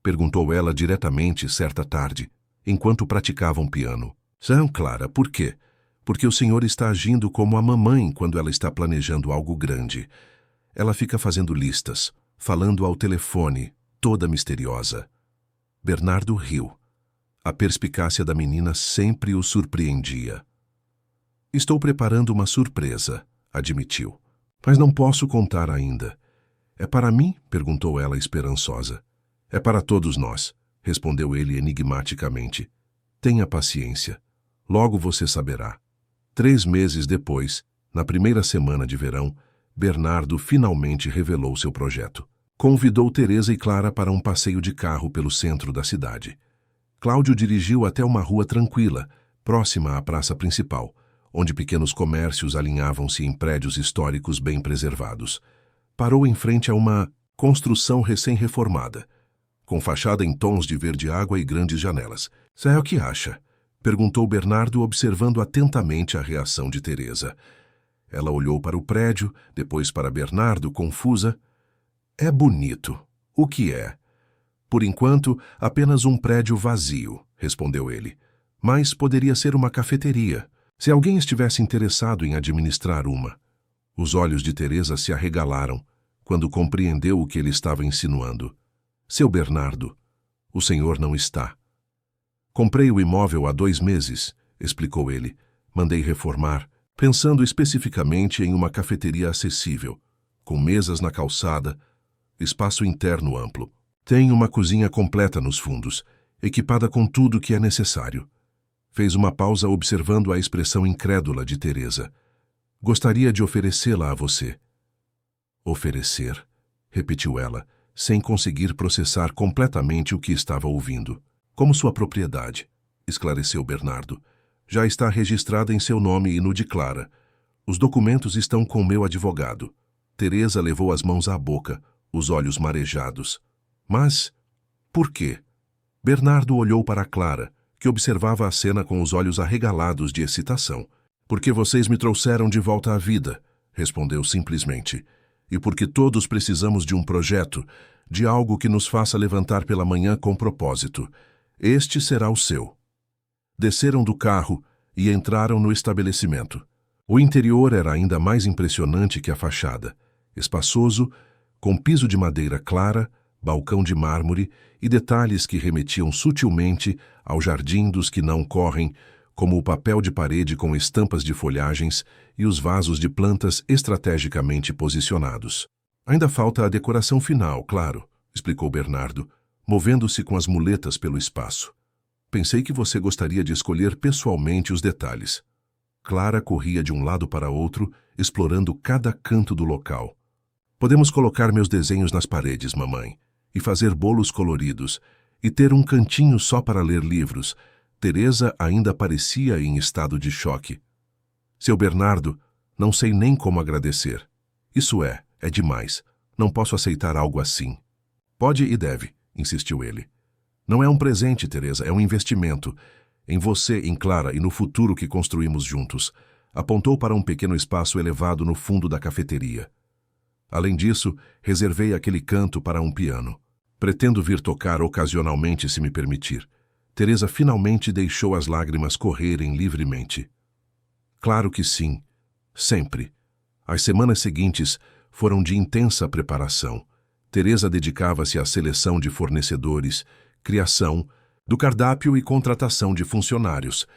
Perguntou ela diretamente certa tarde, enquanto praticavam piano. Não, Clara, por quê? Porque o senhor está agindo como a mamãe quando ela está planejando algo grande. Ela fica fazendo listas, falando ao telefone, toda misteriosa. Bernardo riu. A perspicácia da menina sempre o surpreendia. Estou preparando uma surpresa, admitiu. Mas não posso contar ainda. É para mim? Perguntou ela esperançosa. É para todos nós, respondeu ele enigmaticamente. Tenha paciência. Logo você saberá. 3 meses depois, na primeira semana de verão, Bernardo finalmente revelou seu projeto. Convidou Teresa e Clara para um passeio de carro pelo centro da cidade. Cláudio dirigiu até uma rua tranquila, próxima à praça principal, onde pequenos comércios alinhavam-se em prédios históricos bem preservados. Parou em frente a uma construção recém-reformada, com fachada em tons de verde-água e grandes janelas. "É o que acha?" perguntou Bernardo, observando atentamente a reação de Teresa. Ela olhou para o prédio, depois para Bernardo, confusa. "É bonito. O que é?" "Por enquanto, apenas um prédio vazio", respondeu ele. "Mas poderia ser uma cafeteria, se alguém estivesse interessado em administrar uma." Os olhos de Teresa se arregalaram quando compreendeu o que ele estava insinuando. "Seu Bernardo, o senhor não está." "Comprei o imóvel há 2 meses", explicou ele. "Mandei reformar, pensando especificamente em uma cafeteria acessível, com mesas na calçada, espaço interno amplo. Tem uma cozinha completa nos fundos, equipada com tudo o que é necessário." Fez uma pausa observando a expressão incrédula de Teresa. "Gostaria de oferecê-la a você." "Oferecer?" repetiu ela, sem conseguir processar completamente o que estava ouvindo. "Como sua propriedade", esclareceu Bernardo. "Já está registrada em seu nome e no de Clara. Os documentos estão com meu advogado." Teresa levou as mãos à boca, os olhos marejados. "Mas por quê?" Bernardo olhou para Clara, que observava a cena com os olhos arregalados de excitação. "Porque vocês me trouxeram de volta à vida", respondeu simplesmente. "E porque todos precisamos de um projeto, de algo que nos faça levantar pela manhã com propósito. Este será o seu." Desceram do carro e entraram no estabelecimento. O interior era ainda mais impressionante que a fachada, espaçoso, com piso de madeira clara, balcão de mármore e detalhes que remetiam sutilmente ao jardim dos que não correm, como o papel de parede com estampas de folhagens e os vasos de plantas estrategicamente posicionados. Ainda falta a decoração final, claro, explicou Bernardo, movendo-se com as muletas pelo espaço. Pensei que você gostaria de escolher pessoalmente os detalhes. Clara corria de um lado para outro, explorando cada canto do local. Podemos colocar meus desenhos nas paredes, mamãe, e fazer bolos coloridos, e ter um cantinho só para ler livros. Teresa ainda parecia em estado de choque. Seu Bernardo, não sei nem como agradecer. Isso é demais. Não posso aceitar algo assim. Pode e deve, insistiu ele. Não é um presente, Teresa, é um investimento. Em você, em Clara e no futuro que construímos juntos. Apontou para um pequeno espaço elevado no fundo da cafeteria. Além disso, reservei aquele canto para um piano. Pretendo vir tocar ocasionalmente, se me permitir. Teresa finalmente deixou as lágrimas correrem livremente. Claro que sim. Sempre. As semanas seguintes foram de intensa preparação. Teresa dedicava-se à seleção de fornecedores, criação, do cardápio e contratação de funcionários,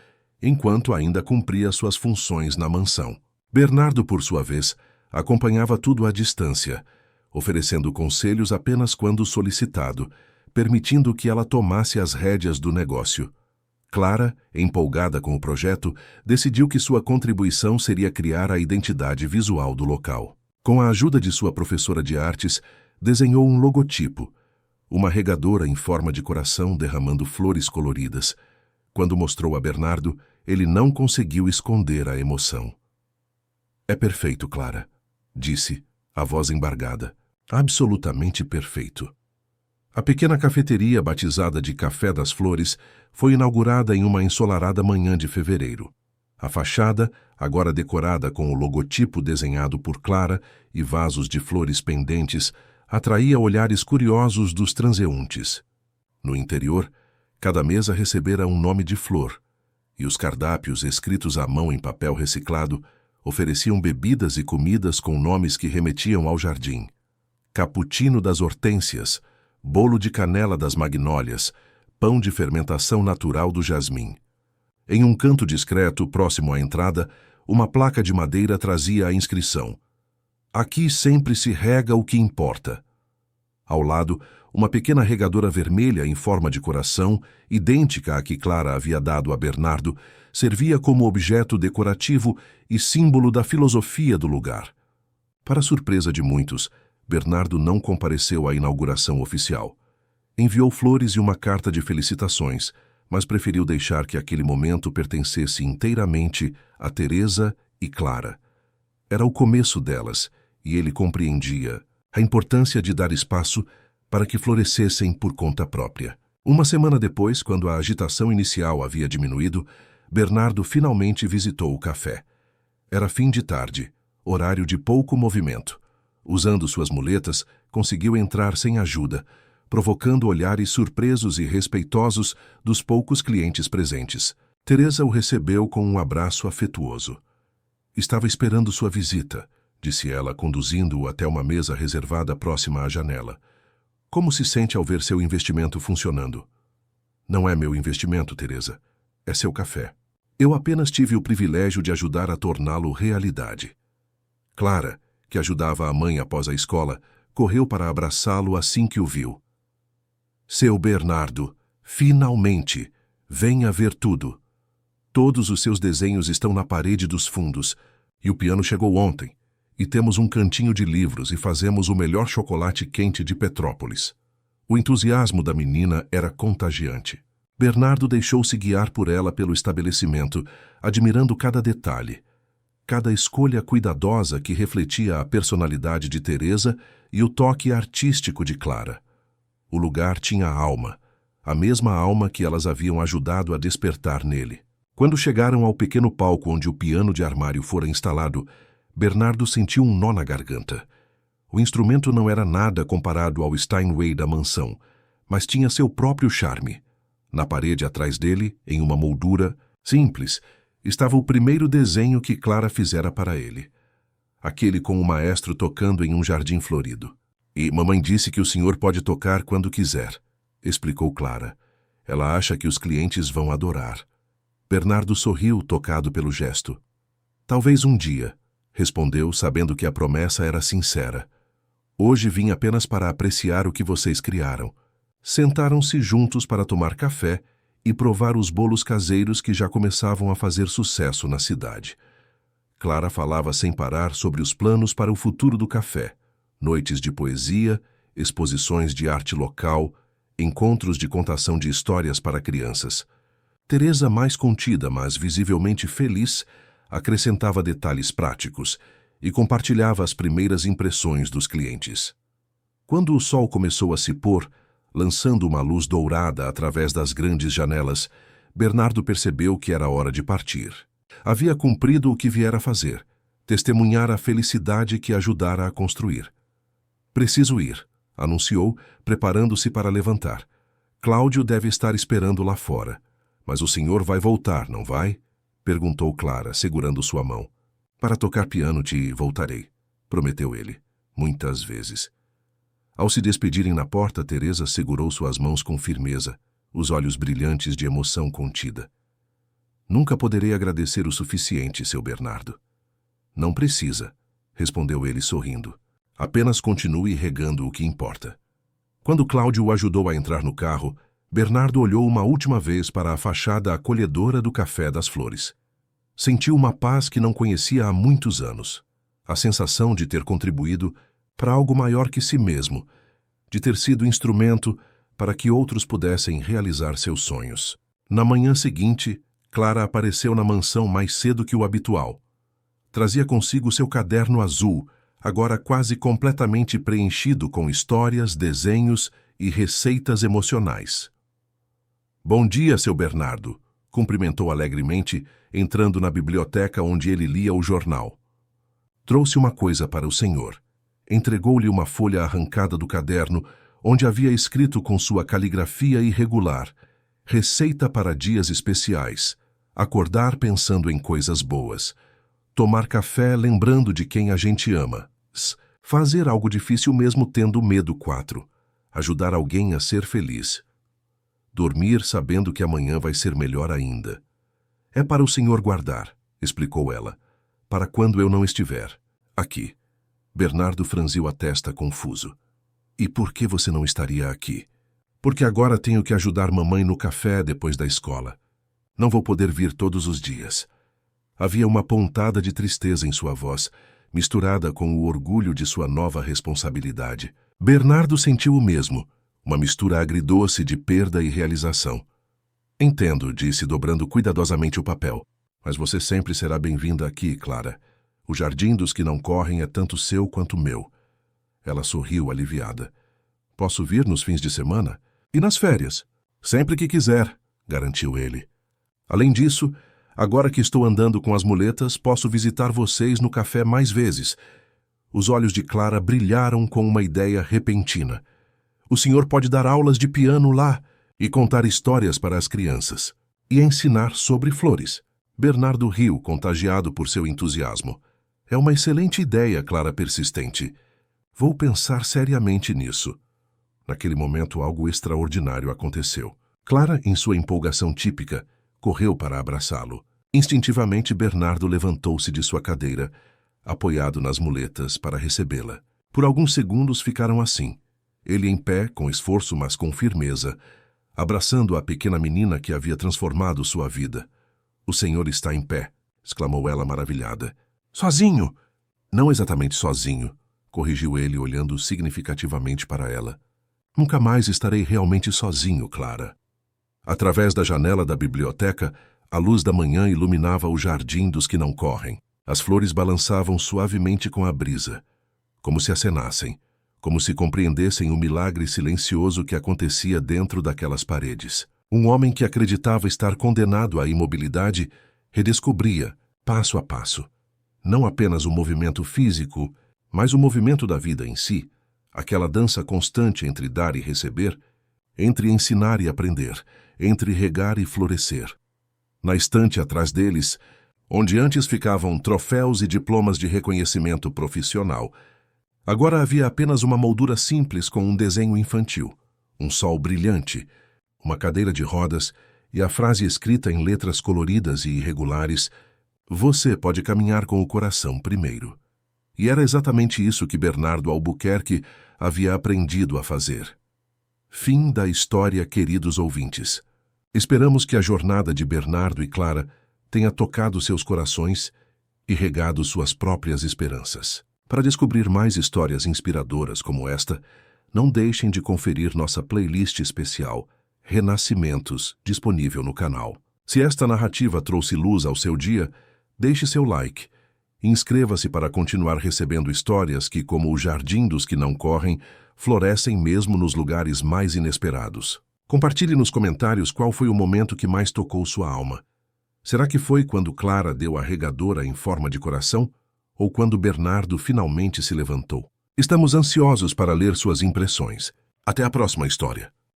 enquanto ainda cumpria suas funções na mansão. Bernardo, por sua vez, acompanhava tudo à distância, oferecendo conselhos apenas quando solicitado, permitindo que ela tomasse as rédeas do negócio. Clara, empolgada com o projeto, decidiu que sua contribuição seria criar a identidade visual do local. Com a ajuda de sua professora de artes, desenhou um logotipo, uma regadora em forma de coração derramando flores coloridas. Quando mostrou a Bernardo, ele não conseguiu esconder a emoção. É perfeito, Clara, disse, a voz embargada. Absolutamente perfeito. A pequena cafeteria, batizada de Café das Flores, foi inaugurada em uma ensolarada manhã de fevereiro. A fachada, agora decorada com o logotipo desenhado por Clara e vasos de flores pendentes, atraía olhares curiosos dos transeuntes. No interior, cada mesa recebera um nome de flor, e os cardápios escritos à mão em papel reciclado ofereciam bebidas e comidas com nomes que remetiam ao jardim. Cappuccino das hortênsias, bolo de canela das magnólias, pão de fermentação natural do jasmim. Em um canto discreto, próximo à entrada, uma placa de madeira trazia a inscrição: Aqui sempre se rega o que importa. Ao lado, uma pequena regadora vermelha em forma de coração, idêntica à que Clara havia dado a Bernardo, servia como objeto decorativo e símbolo da filosofia do lugar. Para surpresa de muitos, Bernardo não compareceu à inauguração oficial. Enviou flores e uma carta de felicitações, mas preferiu deixar que aquele momento pertencesse inteiramente a Teresa e Clara. Era o começo delas, e ele compreendia a importância de dar espaço para que florescessem por conta própria. Uma semana depois, quando a agitação inicial havia diminuído, Bernardo finalmente visitou o café. Era fim de tarde, horário de pouco movimento. Usando suas muletas, conseguiu entrar sem ajuda, provocando olhares surpresos e respeitosos dos poucos clientes presentes. Teresa o recebeu com um abraço afetuoso. Estava esperando sua visita, disse ela, conduzindo-o até uma mesa reservada próxima à janela. Como se sente ao ver seu investimento funcionando? Não é meu investimento, Teresa. É seu café. Eu apenas tive o privilégio de ajudar a torná-lo realidade. Clara, que ajudava a mãe após a escola, correu para abraçá-lo assim que o viu. Seu Bernardo, finalmente! Venha ver tudo. Todos os seus desenhos estão na parede dos fundos, e o piano chegou ontem, e temos um cantinho de livros e fazemos o melhor chocolate quente de Petrópolis. O entusiasmo da menina era contagiante. Bernardo deixou-se guiar por ela pelo estabelecimento, admirando cada detalhe, cada escolha cuidadosa que refletia a personalidade de Teresa e o toque artístico de Clara. O lugar tinha alma, a mesma alma que elas haviam ajudado a despertar nele. Quando chegaram ao pequeno palco onde o piano de armário fora instalado, Bernardo sentiu um nó na garganta. O instrumento não era nada comparado ao Steinway da mansão, mas tinha seu próprio charme. Na parede atrás dele, em uma moldura simples, estava o primeiro desenho que Clara fizera para ele. Aquele com o maestro tocando em um jardim florido. E mamãe disse que o senhor pode tocar quando quiser, explicou Clara. Ela acha que os clientes vão adorar. Bernardo sorriu, tocado pelo gesto. Talvez um dia, respondeu, sabendo que a promessa era sincera. Hoje vim apenas para apreciar o que vocês criaram. Sentaram-se juntos para tomar café e provar os bolos caseiros que já começavam a fazer sucesso na cidade. Clara falava sem parar sobre os planos para o futuro do café. Noites de poesia, exposições de arte local, encontros de contação de histórias para crianças. Teresa, mais contida, mas visivelmente feliz, acrescentava detalhes práticos e compartilhava as primeiras impressões dos clientes. Quando o sol começou a se pôr, lançando uma luz dourada através das grandes janelas, Bernardo percebeu que era hora de partir. Havia cumprido o que viera fazer, testemunhar a felicidade que ajudara a construir. Preciso ir, anunciou, preparando-se para levantar. Cláudio deve estar esperando lá fora. Mas o senhor vai voltar, não vai? Perguntou Clara, segurando sua mão. Para tocar piano te voltarei, prometeu ele, muitas vezes. Ao se despedirem na porta, Teresa segurou suas mãos com firmeza, os olhos brilhantes de emoção contida. Nunca poderei agradecer o suficiente, seu Bernardo. Não precisa, respondeu ele sorrindo. Apenas continue regando o que importa. Quando Cláudio o ajudou a entrar no carro, Bernardo olhou uma última vez para a fachada acolhedora do Café das Flores. Sentiu uma paz que não conhecia há muitos anos. A sensação de ter contribuído para algo maior que si mesmo, de ter sido instrumento para que outros pudessem realizar seus sonhos. Na manhã seguinte, Clara apareceu na mansão mais cedo que o habitual. Trazia consigo seu caderno azul, agora quase completamente preenchido com histórias, desenhos e receitas emocionais. Bom dia, seu Bernardo, cumprimentou alegremente, entrando na biblioteca onde ele lia o jornal. Trouxe uma coisa para o senhor. Entregou-lhe uma folha arrancada do caderno, onde havia escrito com sua caligrafia irregular: receita para dias especiais, acordar pensando em coisas boas, tomar café lembrando de quem a gente ama, fazer algo difícil mesmo tendo medo 4, ajudar alguém a ser feliz, dormir sabendo que amanhã vai ser melhor ainda. É para o senhor guardar, explicou ela, para quando eu não estiver aqui. Bernardo franziu a testa confuso. E por que você não estaria aqui? Porque agora tenho que ajudar mamãe no café depois da escola. Não vou poder vir todos os dias. Havia uma pontada de tristeza em sua voz, misturada com o orgulho de sua nova responsabilidade. Bernardo sentiu o mesmo, uma mistura agridoce de perda e realização. Entendo, disse, dobrando cuidadosamente o papel. Mas você sempre será bem-vinda aqui, Clara. O jardim dos que não correm é tanto seu quanto meu. Ela sorriu aliviada. Posso vir nos fins de semana? E nas férias? Sempre que quiser, garantiu ele. Além disso, agora que estou andando com as muletas, posso visitar vocês no café mais vezes. Os olhos de Clara brilharam com uma ideia repentina. O senhor pode dar aulas de piano lá e contar histórias para as crianças. E ensinar sobre flores. Bernardo riu, contagiado por seu entusiasmo. É uma excelente ideia, Clara persistente. Vou pensar seriamente nisso. Naquele momento, algo extraordinário aconteceu. Clara, em sua empolgação típica, correu para abraçá-lo. Instintivamente, Bernardo levantou-se de sua cadeira, apoiado nas muletas, para recebê-la. Por alguns segundos ficaram assim, ele em pé, com esforço, mas com firmeza, abraçando a pequena menina que havia transformado sua vida. O senhor está em pé, exclamou ela maravilhada. Sozinho! Não exatamente sozinho, corrigiu ele, olhando significativamente para ela. Nunca mais estarei realmente sozinho, Clara. Através da janela da biblioteca, a luz da manhã iluminava o jardim dos que não correm. As flores balançavam suavemente com a brisa, como se acenassem, como se compreendessem o milagre silencioso que acontecia dentro daquelas paredes. Um homem que acreditava estar condenado à imobilidade redescobria, passo a passo, não apenas o movimento físico, mas o movimento da vida em si, aquela dança constante entre dar e receber, entre ensinar e aprender, entre regar e florescer. Na estante atrás deles, onde antes ficavam troféus e diplomas de reconhecimento profissional, agora havia apenas uma moldura simples com um desenho infantil, um sol brilhante, uma cadeira de rodas e a frase escrita em letras coloridas e irregulares: "Você pode caminhar com o coração primeiro." E era exatamente isso que Bernardo Albuquerque havia aprendido a fazer. Fim da história, queridos ouvintes. Esperamos que a jornada de Bernardo e Clara tenha tocado seus corações e regado suas próprias esperanças. Para descobrir mais histórias inspiradoras como esta, não deixem de conferir nossa playlist especial Renascimentos, disponível no canal. Se esta narrativa trouxe luz ao seu dia, deixe seu like e inscreva-se para continuar recebendo histórias que, como o jardim dos que não correm, florescem mesmo nos lugares mais inesperados. Compartilhe nos comentários qual foi o momento que mais tocou sua alma. Será que foi quando Clara deu a regadora em forma de coração? Ou quando Bernardo finalmente se levantou? Estamos ansiosos para ler suas impressões. Até a próxima história.